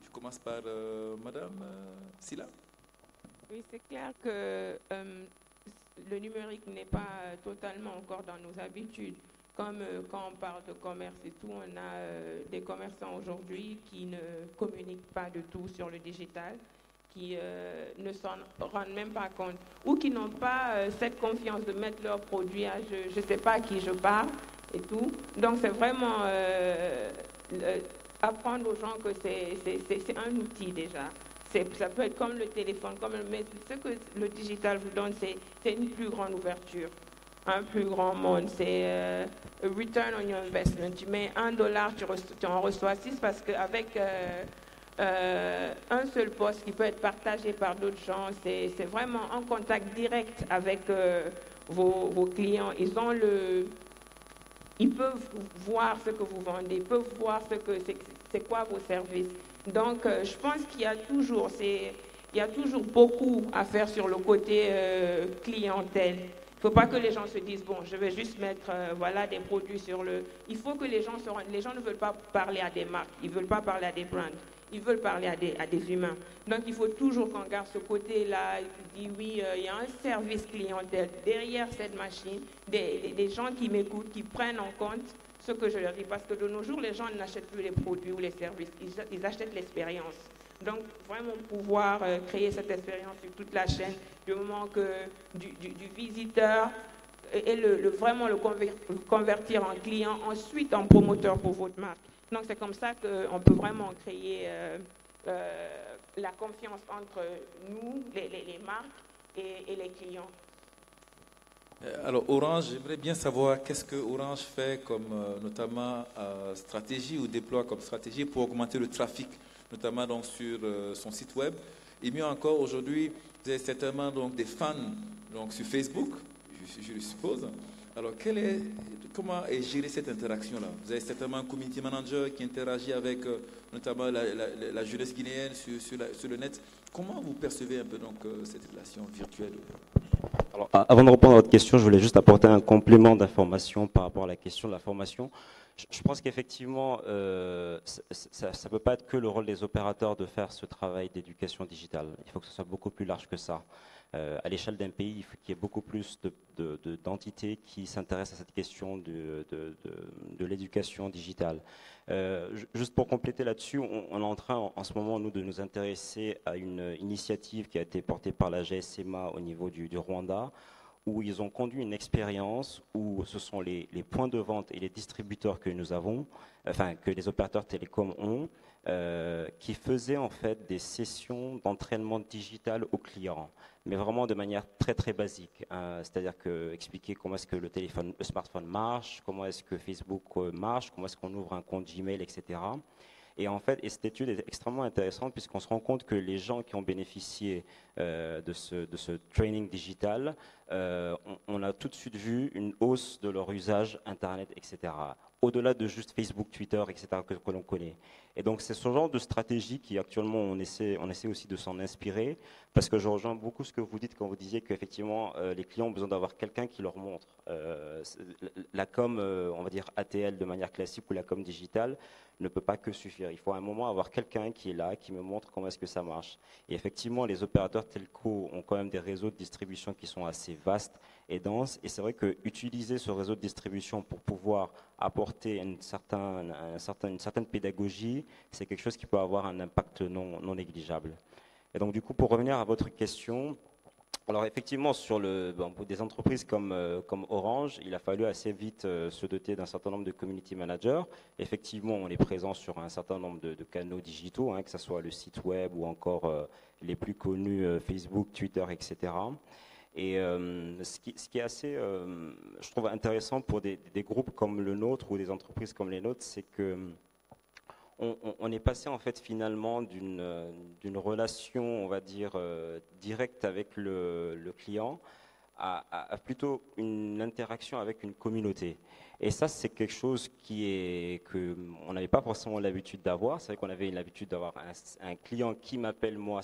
Je commence par Madame Silla. Oui, c'est clair que le numérique n'est pas totalement encore dans nos habitudes. Comme quand on parle de commerce et tout, on a des commerçants aujourd'hui qui ne communiquent pas de tout sur le digital, qui ne s'en rendent même pas compte, ou qui n'ont pas cette confiance de mettre leurs produits à je ne sais pas à qui je parle et tout. Donc c'est vraiment apprendre aux gens que c'est un outil déjà. Ça peut être comme le téléphone, mais ce que le digital vous donne, c'est une plus grande ouverture, un plus grand monde. C'est return on your investment. Tu mets $1, tu en reçois 6 parce qu'avec un seul poste qui peut être partagé par d'autres gens, c'est vraiment en contact direct avec vos clients. Ils peuvent voir ce que vous vendez, ils peuvent voir c'est quoi vos services. Donc, je pense qu'il y a toujours beaucoup à faire sur le côté clientèle. Il ne faut pas que les gens se disent, bon, je vais juste mettre voilà, des produits sur le... Il faut que les gens ne veulent pas parler à des marques, ils ne veulent pas parler à des brands, ils veulent parler à des humains. Donc, il faut toujours qu'on garde ce côté-là, dit oui, il y a un service clientèle derrière cette machine, des gens qui m'écoutent, qui prennent en compte ce que je leur dis, parce que de nos jours, les gens n'achètent plus les produits ou les services, ils achètent l'expérience. Donc, vraiment pouvoir créer cette expérience sur toute la chaîne, du moment que du visiteur, et vraiment le convertir en client, ensuite en promoteur pour votre marque. Donc, c'est comme ça qu'on peut vraiment créer la confiance entre nous, les marques, et les clients. Alors Orange, j'aimerais bien savoir qu'est-ce que Orange fait comme notamment stratégie ou déploie comme stratégie pour augmenter le trafic, notamment donc sur son site web. Et mieux encore, aujourd'hui, vous avez certainement donc des fans donc sur Facebook, je le suppose. Alors comment est gérée cette interaction-là? Vous avez certainement un community manager qui interagit avec notamment la jeunesse guinéenne sur le net. Comment vous percevez un peu donc cette relation virtuelle? Alors, avant de répondre à votre question, je voulais juste apporter un complément d'information par rapport à la question de la formation. Je pense qu'effectivement, ça ne peut pas être que le rôle des opérateurs de faire ce travail d'éducation digitale. Il faut que ce soit beaucoup plus large que ça. À l'échelle d'un pays, il faut qu'il y ait beaucoup plus d'entités qui s'intéressent à cette question de l'éducation digitale. Juste pour compléter là-dessus, on est en train en ce moment, nous, de nous intéresser à une initiative qui a été portée par la GSMA au niveau du Rwanda, où ils ont conduit une expérience où ce sont les points de vente et les distributeurs que nous avons, enfin que les opérateurs télécoms ont, qui faisaient en fait des sessions d'entraînement digital aux clients, mais vraiment de manière très très basique. C'est-à-dire expliquer comment est-ce que le smartphone marche, comment est-ce que Facebook marche, comment est-ce qu'on ouvre un compte Gmail, etc. Et en fait, cette étude est extrêmement intéressante puisqu'on se rend compte que les gens qui ont bénéficié de ce training digital, on a tout de suite vu une hausse de leur usage Internet, etc. Au-delà de juste Facebook, Twitter, etc. que l'on connaît. Et donc c'est ce genre de stratégie qui actuellement on essaie aussi de s'en inspirer, parce que je rejoins beaucoup ce que vous dites quand vous disiez qu'effectivement les clients ont besoin d'avoir quelqu'un qui leur montre. La com, on va dire ATL de manière classique ou la com digitale ne peut pas que suffire. Il faut à un moment avoir quelqu'un qui est là, qui me montre comment est-ce que ça marche. Et effectivement, les opérateurs telco ont quand même des réseaux de distribution qui sont assez vastes et denses. Et c'est vrai que utiliser ce réseau de distribution pour pouvoir apporter une certaine pédagogie, c'est quelque chose qui peut avoir un impact non négligeable. Et donc du coup, pour revenir à votre question, alors effectivement, sur pour des entreprises comme Orange, il a fallu assez vite se doter d'un certain nombre de community managers. Effectivement, on est présent sur un certain nombre de canaux digitaux, que ce soit le site web ou encore les plus connus Facebook, Twitter, etc. Et ce qui est assez, je trouve intéressant pour des groupes comme le nôtre ou des entreprises comme les nôtres, c'est que on est passé en fait finalement d'une relation, on va dire, directe avec le client à plutôt une interaction avec une communauté. Et ça, c'est quelque chose que on n'avait pas forcément l'habitude d'avoir. C'est vrai qu'on avait l'habitude d'avoir un client qui m'appelle moi,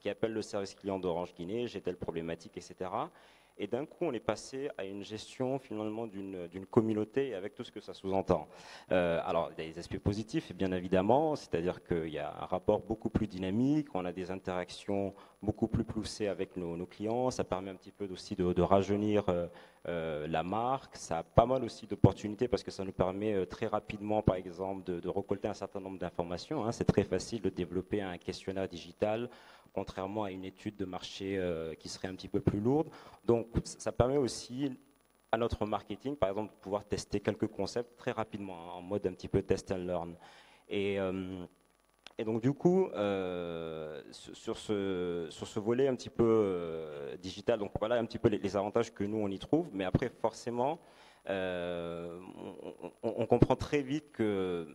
qui appelle le service client d'Orange Guinée, j'ai telle problématique, etc. Et d'un coup, on est passé à une gestion finalement d'une communauté avec tout ce que ça sous-entend. Alors, il y a des aspects positifs, bien évidemment, c'est-à-dire qu'il y a un rapport beaucoup plus dynamique, on a des interactions beaucoup plus poussées avec nos clients, ça permet un petit peu aussi de rajeunir la marque, ça a pas mal aussi d'opportunités parce que ça nous permet très rapidement, par exemple, de récolter un certain nombre d'informations. Hein. C'est très facile de développer un questionnaire digital, contrairement à une étude de marché qui serait un petit peu plus lourde. Donc, ça permet aussi à notre marketing, par exemple, de pouvoir tester quelques concepts très rapidement, hein, en mode un petit peu test and learn. Et donc, du coup, sur ce volet un petit peu digital, donc voilà un petit peu les avantages que nous, on y trouve. Mais après, forcément, on comprend très vite que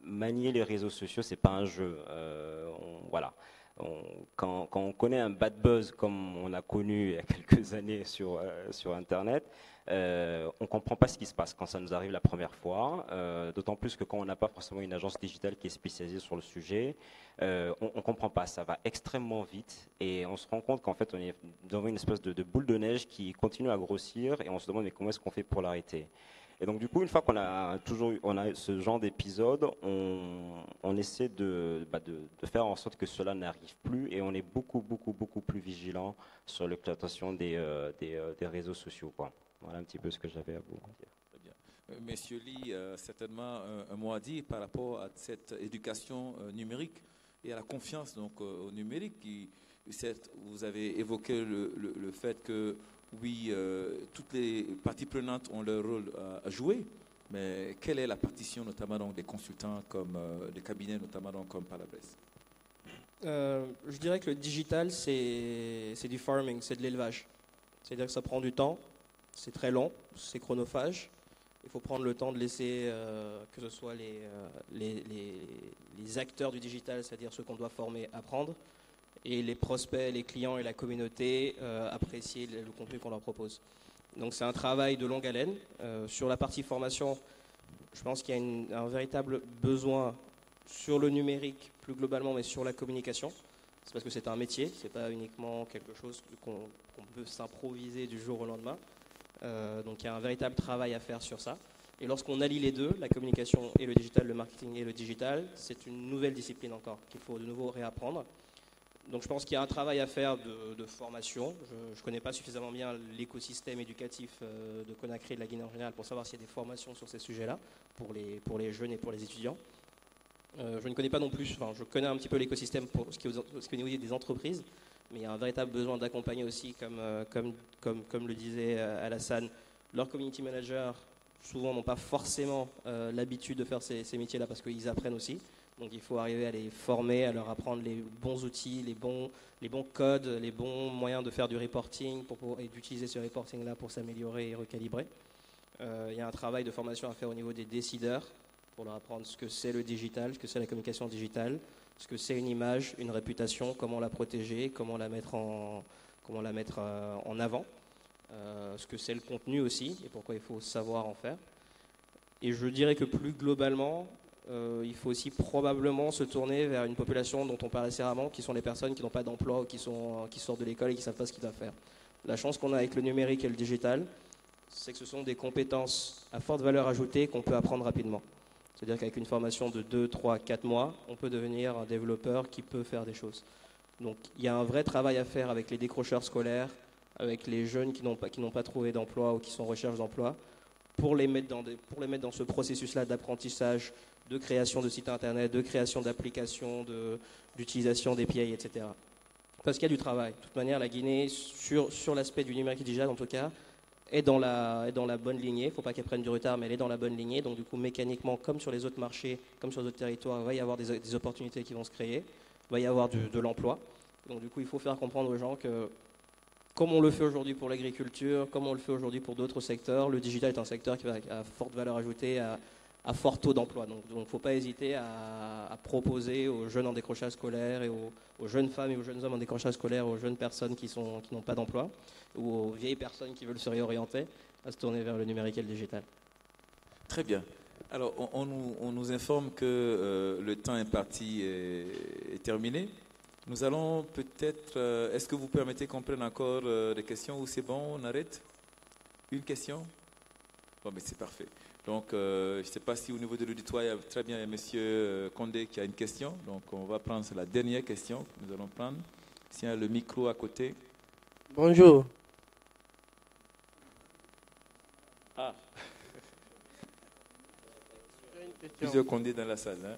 manier les réseaux sociaux, c'est pas un jeu. Voilà. Quand on connaît un bad buzz comme on a connu il y a quelques années sur Internet, on ne comprend pas ce qui se passe quand ça nous arrive la première fois, d'autant plus que quand on n'a pas forcément une agence digitale qui est spécialisée sur le sujet, on ne comprend pas, ça va extrêmement vite et on se rend compte qu'en fait on est devant une espèce de boule de neige qui continue à grossir et on se demande mais comment est-ce qu'on fait pour l'arrêter. Et donc du coup, une fois qu'on a ce genre d'épisode, on essaie de faire en sorte que cela n'arrive plus et on est beaucoup plus vigilant sur l'exploitation des réseaux sociaux, quoi. Voilà un petit peu ce que j'avais à vous dire. Très bien. Monsieur Lee, certainement un mot à dire par rapport à cette éducation numérique et à la confiance donc, au numérique. Certes, vous avez évoqué le fait que oui, toutes les parties prenantes ont leur rôle à jouer, mais quelle est la partition notamment donc, des consultants comme des cabinets notamment donc, comme Palabres? Je dirais que le digital, c'est du farming, c'est de l'élevage. C'est-à-dire que ça prend du temps, c'est très long, c'est chronophage. Il faut prendre le temps de laisser que ce soit les acteurs du digital, c'est-à-dire ceux qu'on doit former, apprendre, et les prospects, les clients et la communauté apprécier le contenu qu'on leur propose. Donc c'est un travail de longue haleine. Sur la partie formation, je pense qu'il y a un véritable besoin sur le numérique plus globalement, mais sur la communication. C'est parce que c'est un métier, c'est pas uniquement quelque chose qu'on peut s'improviser du jour au lendemain. Donc il y a un véritable travail à faire sur ça. Et lorsqu'on allie les deux, la communication et le digital, le marketing et le digital, c'est une nouvelle discipline encore qu'il faut de nouveau réapprendre. Donc je pense qu'il y a un travail à faire de formation. Je ne connais pas suffisamment bien l'écosystème éducatif de Conakry et de la Guinée en général pour savoir s'il y a des formations sur ces sujets-là pour les jeunes et pour les étudiants. Je ne connais pas non plus, enfin je connais un petit peu l'écosystème pour ce qui est au niveau des entreprises, mais il y a un véritable besoin d'accompagner aussi, comme le disait Alassane, leurs community managers souvent n'ont pas forcément l'habitude de faire ces métiers-là parce qu'ils apprennent aussi. Donc il faut arriver à les former, à leur apprendre les bons outils, les bons codes, les bons moyens de faire du reporting et d'utiliser ce reporting-là pour s'améliorer et recalibrer. Il y a un travail de formation à faire au niveau des décideurs pour leur apprendre ce que c'est le digital, ce que c'est la communication digitale, ce que c'est une image, une réputation, comment la protéger, comment la mettre en avant, ce que c'est le contenu aussi et pourquoi il faut savoir en faire. Et je dirais que plus globalement, il faut aussi probablement se tourner vers une population dont on parlait assez rarement, qui sont les personnes qui n'ont pas d'emploi ou qui sortent de l'école et qui ne savent pas ce qu'ils doivent faire. La chance qu'on a avec le numérique et le digital, c'est que ce sont des compétences à forte valeur ajoutée qu'on peut apprendre rapidement. C'est-à-dire qu'avec une formation de 2, 3, 4 mois, on peut devenir un développeur qui peut faire des choses. Donc il y a un vrai travail à faire avec les décrocheurs scolaires, avec les jeunes qui n'ont pas trouvé d'emploi ou qui sont en recherche d'emploi, pour les mettre dans ce processus-là d'apprentissage, de création de sites internet, de création d'applications, d'utilisation d'API, etc. Parce qu'il y a du travail. De toute manière, la Guinée, sur l'aspect du numérique digital en tout cas, est dans la bonne lignée. Il ne faut pas qu'elle prenne du retard, mais elle est dans la bonne lignée. Donc du coup, mécaniquement, comme sur les autres marchés, comme sur les autres territoires, il va y avoir des opportunités qui vont se créer, il va y avoir de l'emploi. Donc du coup, il faut faire comprendre aux gens que comme on le fait aujourd'hui pour l'agriculture, comme on le fait aujourd'hui pour d'autres secteurs, le digital est un secteur qui a forte valeur ajoutée, à fort taux d'emploi. Donc il ne faut pas hésiter à proposer aux jeunes en décrochage scolaire et aux jeunes femmes et aux jeunes hommes en décrochage scolaire, aux jeunes personnes qui n'ont pas d'emploi, ou aux vieilles personnes qui veulent se réorienter, à se tourner vers le numérique et le digital. Très bien. Alors, on nous informe que le temps imparti est terminé. Nous allons peut-être... Est-ce que vous permettez qu'on prenne encore des questions ou c'est bon, on arrête? Une question? Bon, mais c'est parfait. Donc, je ne sais pas si au niveau de l'auditoire, il y a très bien M. Condé qui a une question. Donc, on va prendre la dernière question que nous allons prendre. S'il y a le micro à côté. Bonjour. Ah. Plusieurs Condé dans la salle. Hein?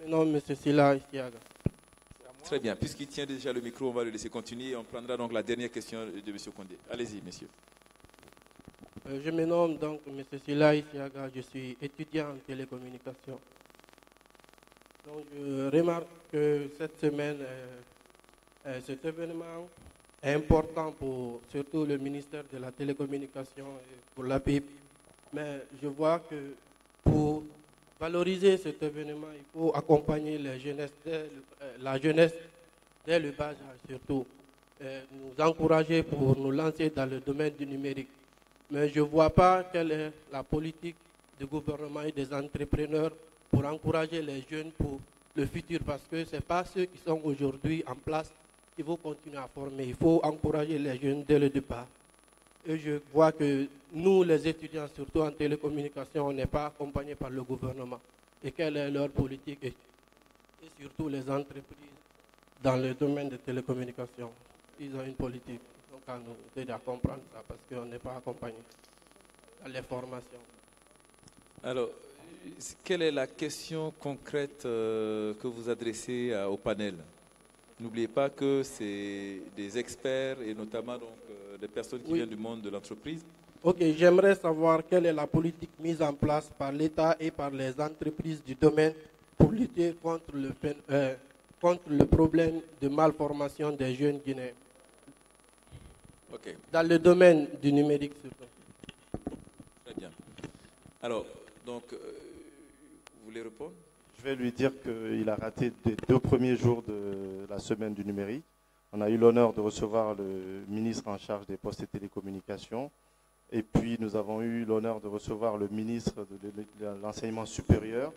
Non, M. Sila Isiaga. Très bien. Puisqu'il tient déjà le micro, on va le laisser continuer. On prendra donc la dernière question de M. Condé. Allez-y, monsieur. Je me nomme donc M. Sila Isiaga. Je suis étudiant en télécommunication. Donc, je remarque que cette semaine, cet événement est important pour surtout le ministère de la télécommunication et pour la PIB. Mais je vois que pour valoriser cet événement, il faut accompagner la jeunesse dès le bas âge surtout, nous encourager pour nous lancer dans le domaine du numérique. Mais je ne vois pas quelle est la politique du gouvernement et des entrepreneurs pour encourager les jeunes pour le futur, parce que ce n'est pas ceux qui sont aujourd'hui en place qu'il faut continuer à former. Il faut encourager les jeunes dès le départ. Et je vois que nous, les étudiants, surtout en télécommunication, on n'est pas accompagnés par le gouvernement. Et quelle est leur politique et surtout les entreprises dans le domaine des télécommunications. Ils ont une politique. Donc, à nous aider à comprendre ça parce qu'on n'est pas accompagnés dans les formations. Alors, quelle est la question concrète que vous adressez au panel? N'oubliez pas que c'est des experts et notamment donc, des personnes qui viennent du monde de l'entreprise. Ok, j'aimerais savoir quelle est la politique mise en place par l'État et par les entreprises du domaine pour lutter contre le problème de malformation des jeunes Guinéens. Okay. Dans le domaine du numérique surtout. Très bien. Alors, donc, vous voulez répondre? Je vais lui dire qu'il a raté les 2 premiers jours de la semaine du numérique. On a eu l'honneur de recevoir le ministre en charge des postes et télécommunications. Et puis, nous avons eu l'honneur de recevoir le ministre de l'enseignement supérieur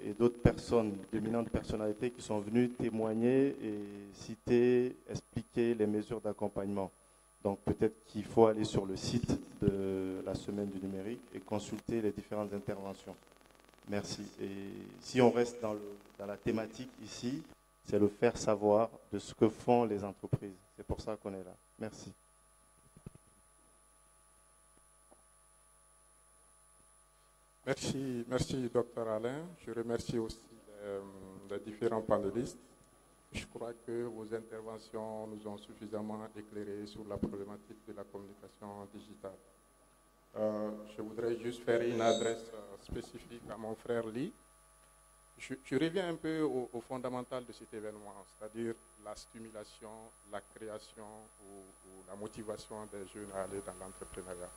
et d'autres personnes, d'éminentes personnalités qui sont venues témoigner et citer, expliquer les mesures d'accompagnement. Donc, peut-être qu'il faut aller sur le site de la semaine du numérique et consulter les différentes interventions. Merci. Et si on reste dans la thématique ici, c'est le faire savoir de ce que font les entreprises. C'est pour ça qu'on est là. Merci. Merci Dr Alain. Je remercie aussi les différents panélistes. Je crois que vos interventions nous ont suffisamment éclairés sur la problématique de la communication digitale. Je voudrais juste faire une adresse spécifique à mon frère Lee. Je reviens un peu au fondamental de cet événement, c'est-à-dire la stimulation, la création ou la motivation des jeunes à aller dans l'entrepreneuriat.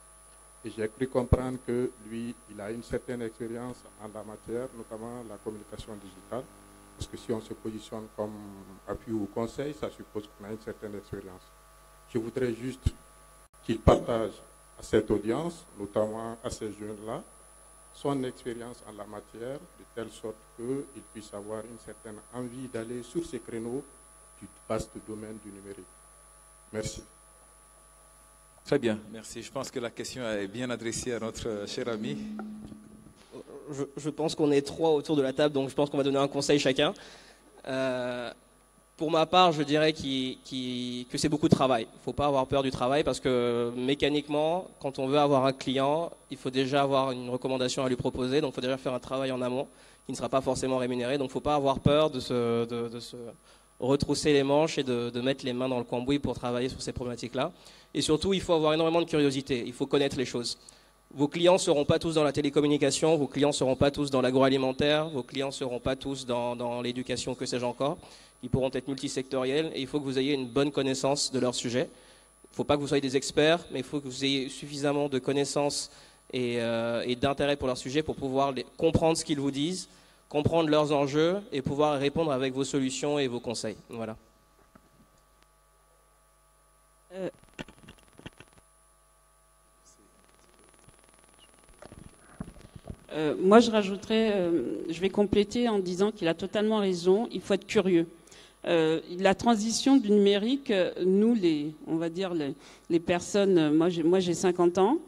Et j'ai cru comprendre que lui, il a une certaine expérience en la matière, notamment la communication digitale, parce que si on se positionne comme appui ou conseil, ça suppose qu'on a une certaine expérience. Je voudrais juste qu'il partage à cette audience, notamment à ces jeunes-là, son expérience en la matière, de telle sorte qu'ils puissent avoir une certaine envie d'aller sur ces créneaux du vaste domaine du numérique. Merci. Très bien, merci. Je pense que la question est bien adressée à notre cher ami. Je pense qu'on est 3 autour de la table, donc je pense qu'on va donner un conseil chacun. Pour ma part, je dirais que c'est beaucoup de travail. Il ne faut pas avoir peur du travail parce que mécaniquement, quand on veut avoir un client, il faut déjà avoir une recommandation à lui proposer. Donc il faut déjà faire un travail en amont qui ne sera pas forcément rémunéré. Donc il ne faut pas avoir peur de se retrousser les manches et de mettre les mains dans le cambouis pour travailler sur ces problématiques-là. Et surtout, il faut avoir énormément de curiosité. Il faut connaître les choses. Vos clients ne seront pas tous dans la télécommunication, vos clients ne seront pas tous dans l'agroalimentaire, vos clients ne seront pas tous dans l'éducation, que sais-je encore. qui pourront être multisectoriels, et il faut que vous ayez une bonne connaissance de leur sujet. Il ne faut pas que vous soyez des experts, mais il faut que vous ayez suffisamment de connaissances et d'intérêt pour leur sujet pour pouvoir comprendre ce qu'ils vous disent, comprendre leurs enjeux et pouvoir répondre avec vos solutions et vos conseils. Voilà. Moi, je rajouterais, je vais compléter en disant qu'il a totalement raison, il faut être curieux. La transition du numérique, nous, on va dire les personnes, moi j'ai 50 ans,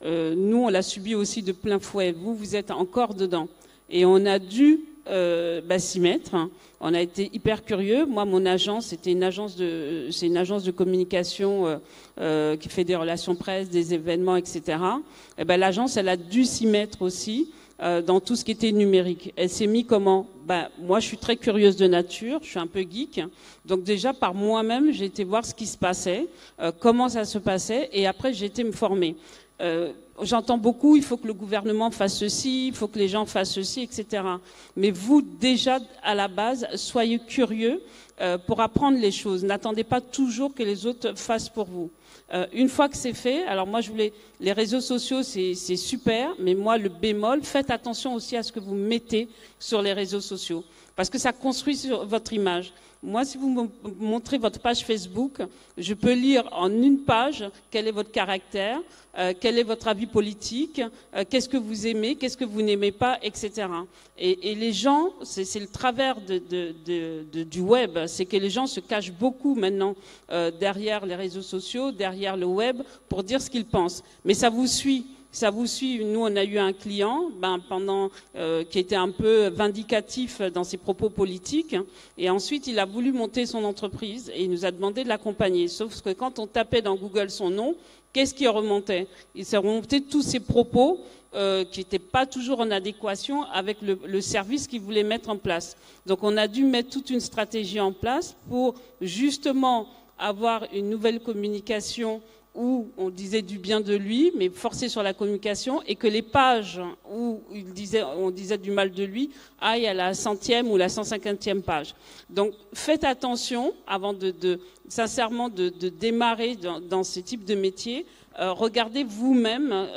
nous on l'a subi aussi de plein fouet. Vous êtes encore dedans. Et on a dû s'y mettre. On a été hyper curieux. Moi, mon agence, c'est une agence de communication qui fait des relations presse, des événements, etc. Et l'agence, elle a dû s'y mettre aussi dans tout ce qui était numérique. Elle s'est mise comment ? Moi, je suis très curieuse de nature, je suis un peu geek. Donc déjà, par moi-même, j'ai été voir ce qui se passait, comment ça se passait, et après, j'ai été me former. J'entends beaucoup, il faut que le gouvernement fasse ceci, il faut que les gens fassent ceci, etc. Mais vous, déjà, à la base, soyez curieux pour apprendre les choses. N'attendez pas toujours que les autres fassent pour vous. Une fois que c'est fait, alors moi, les réseaux sociaux, c'est super, mais moi, le bémol, faites attention aussi à ce que vous mettez sur les réseaux sociaux, parce que ça construit sur votre image. Moi, si vous me montrez votre page Facebook, je peux lire en une page quel est votre caractère, quel est votre avis politique, qu'est-ce que vous aimez, qu'est-ce que vous n'aimez pas, etc. Et les gens, c'est le travers du web, c'est que les gens se cachent beaucoup maintenant derrière les réseaux sociaux, derrière le web, pour dire ce qu'ils pensent. Mais ça vous suit. Ça vous suit. Nous, on a eu un client qui était un peu vindicatif dans ses propos politiques. Et ensuite, il a voulu monter son entreprise et il nous a demandé de l'accompagner. Sauf que quand on tapait dans Google son nom, qu'est-ce qui remontait ? Il s'est remonté tous ses propos qui n'étaient pas toujours en adéquation avec le service qu'il voulait mettre en place. Donc, on a dû mettre toute une stratégie en place pour justement avoir une nouvelle communication où on disait du bien de lui, mais forcé sur la communication, et que les pages où on disait du mal de lui aillent à la 100e ou la 150e page. Donc faites attention avant sincèrement de démarrer dans ce type de métier. Regardez vous-même,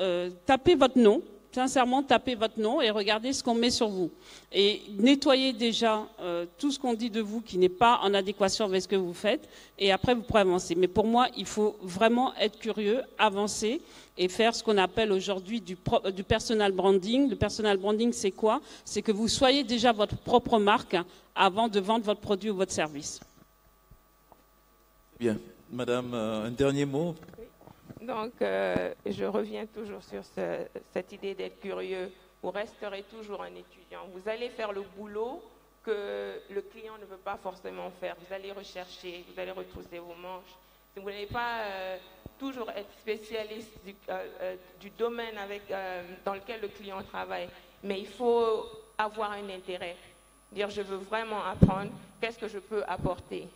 tapez votre nom. Sincèrement, tapez votre nom et regardez ce qu'on met sur vous. Et nettoyez déjà tout ce qu'on dit de vous qui n'est pas en adéquation avec ce que vous faites. Et après, vous pourrez avancer. Mais pour moi, il faut vraiment être curieux, avancer et faire ce qu'on appelle aujourd'hui du personal branding. Le personal branding, c'est quoi ? C'est que vous soyez déjà votre propre marque avant de vendre votre produit ou votre service. Bien. Madame, un dernier mot ? Donc, je reviens toujours sur cette idée d'être curieux. Vous resterez toujours un étudiant. Vous allez faire le boulot que le client ne veut pas forcément faire. Vous allez rechercher, vous allez retrousser vos manches. Vous n'allez pas toujours être spécialiste du domaine dans lequel le client travaille. Mais il faut avoir un intérêt. Dire, je veux vraiment apprendre, qu'est-ce que je peux apporter.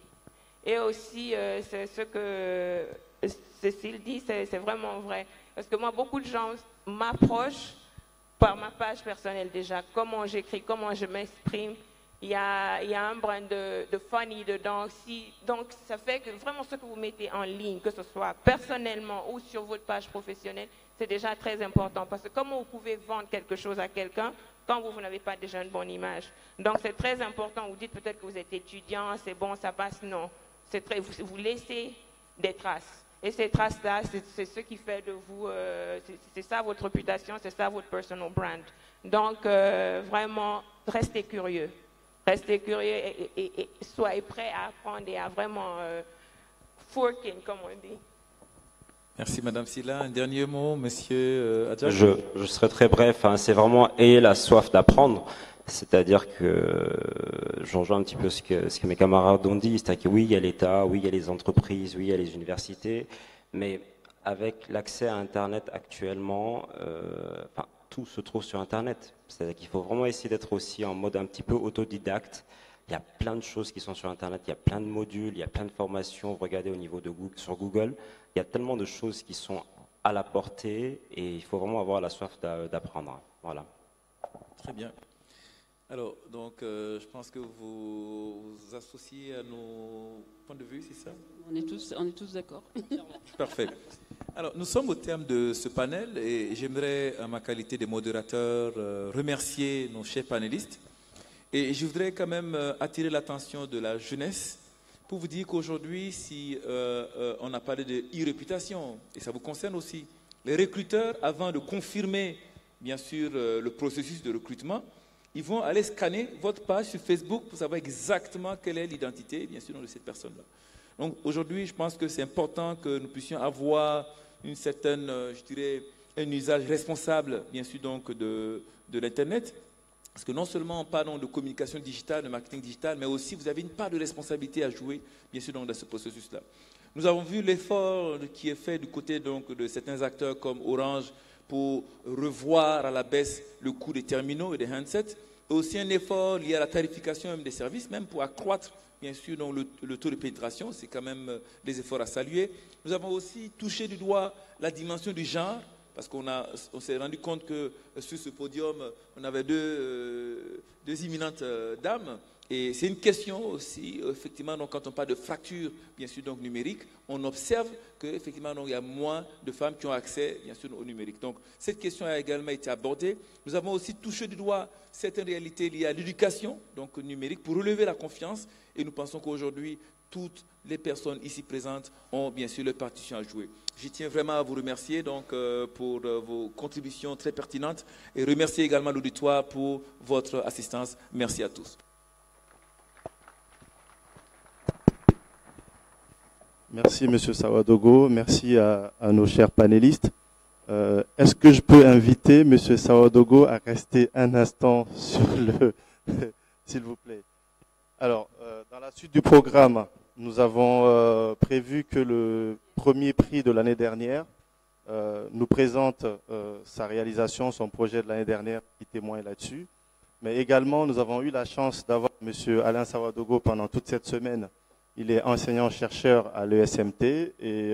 Et aussi, c'est ce que Cécile dit, c'est vraiment vrai. Parce que moi, beaucoup de gens m'approchent par ma page personnelle déjà. Comment j'écris, comment je m'exprime. Il y a un brin de funny dedans aussi. Donc, ça fait que vraiment ce que vous mettez en ligne, que ce soit personnellement ou sur votre page professionnelle, c'est déjà très important. Parce que comment vous pouvez vendre quelque chose à quelqu'un quand vous n'avez pas déjà une bonne image. Donc, c'est très important. Vous dites peut-être que vous êtes étudiant, c'est bon, ça passe. Non. Vous laissez des traces. Et ces traces-là, c'est ce qui fait de vous, c'est ça votre réputation, c'est ça votre personal brand. Donc, vraiment, restez curieux. Restez curieux et soyez prêts à apprendre et à vraiment forking, comme on dit. Merci Madame Silla. Un dernier mot, Monsieur Adjak. Je serai très bref. C'est vraiment ayez la soif d'apprendre. C'est-à-dire que j'en rejoins un petit peu ce que mes camarades ont dit, c'est-à-dire que oui, il y a l'État, oui, il y a les entreprises, oui, il y a les universités, mais avec l'accès à Internet actuellement, tout se trouve sur Internet. C'est-à-dire qu'il faut vraiment essayer d'être aussi en mode un petit peu autodidacte. Il y a plein de choses qui sont sur Internet, il y a plein de modules, il y a plein de formations. Regardez au niveau de Google, sur Google, il y a tellement de choses qui sont à la portée et il faut vraiment avoir la soif d'apprendre. Voilà. Très bien. Alors, donc, je pense que vous vous associez à nos points de vue, c'est ça? On est tous d'accord. Parfait. Alors, nous sommes au terme de ce panel et j'aimerais, en ma qualité de modérateur, remercier nos chers panélistes. Et je voudrais quand même attirer l'attention de la jeunesse pour vous dire qu'aujourd'hui, si on a parlé de e-réputation, et ça vous concerne aussi, les recruteurs, avant de confirmer, bien sûr, le processus de recrutement, ils vont aller scanner votre page sur Facebook pour savoir exactement quelle est l'identité, bien sûr, de cette personne-là. Donc aujourd'hui, je pense que c'est important que nous puissions avoir une certaine, je dirais, un usage responsable, bien sûr, donc de l'Internet. Parce que non seulement on parle de communication digitale, de marketing digital, mais aussi vous avez une part de responsabilité à jouer, bien sûr, dans ce processus-là. Nous avons vu l'effort qui est fait du côté donc, de certains acteurs comme Orange pour revoir à la baisse le coût des terminaux et des handsets, et aussi un effort lié à la tarification même des services, même pour accroître, bien sûr, donc, le taux de pénétration. C'est quand même des efforts à saluer. Nous avons aussi touché du doigt la dimension du genre, parce qu'on s'est rendu compte que sur ce podium, on avait deux imminentes dames. Et c'est une question aussi, effectivement, donc, quand on parle de fracture, bien sûr, donc, numérique, on observe qu'effectivement, il y a moins de femmes qui ont accès, bien sûr, au numérique. Donc, cette question a également été abordée. Nous avons aussi touché du doigt certaines réalités liées à l'éducation, donc numérique, pour relever la confiance. Et nous pensons qu'aujourd'hui, toutes les personnes ici présentes ont, bien sûr, leur partition à jouer. Je tiens vraiment à vous remercier donc, pour vos contributions très pertinentes et remercier également l'auditoire pour votre assistance. Merci à tous. Merci, M. Sawadogo. Merci à nos chers panélistes. Est-ce que je peux inviter M. Sawadogo à rester un instant sur le... S'il vous plaît. Alors, dans la suite du programme, nous avons prévu que le premier prix de l'année dernière nous présente sa réalisation, son projet de l'année dernière qui témoigne là-dessus. Mais également, nous avons eu la chance d'avoir M. Alain Sawadogo pendant toute cette semaine. Il est enseignant-chercheur à l'ESMT et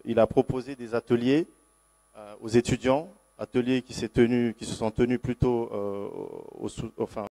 il a proposé des ateliers aux étudiants, ateliers qui se sont tenus plutôt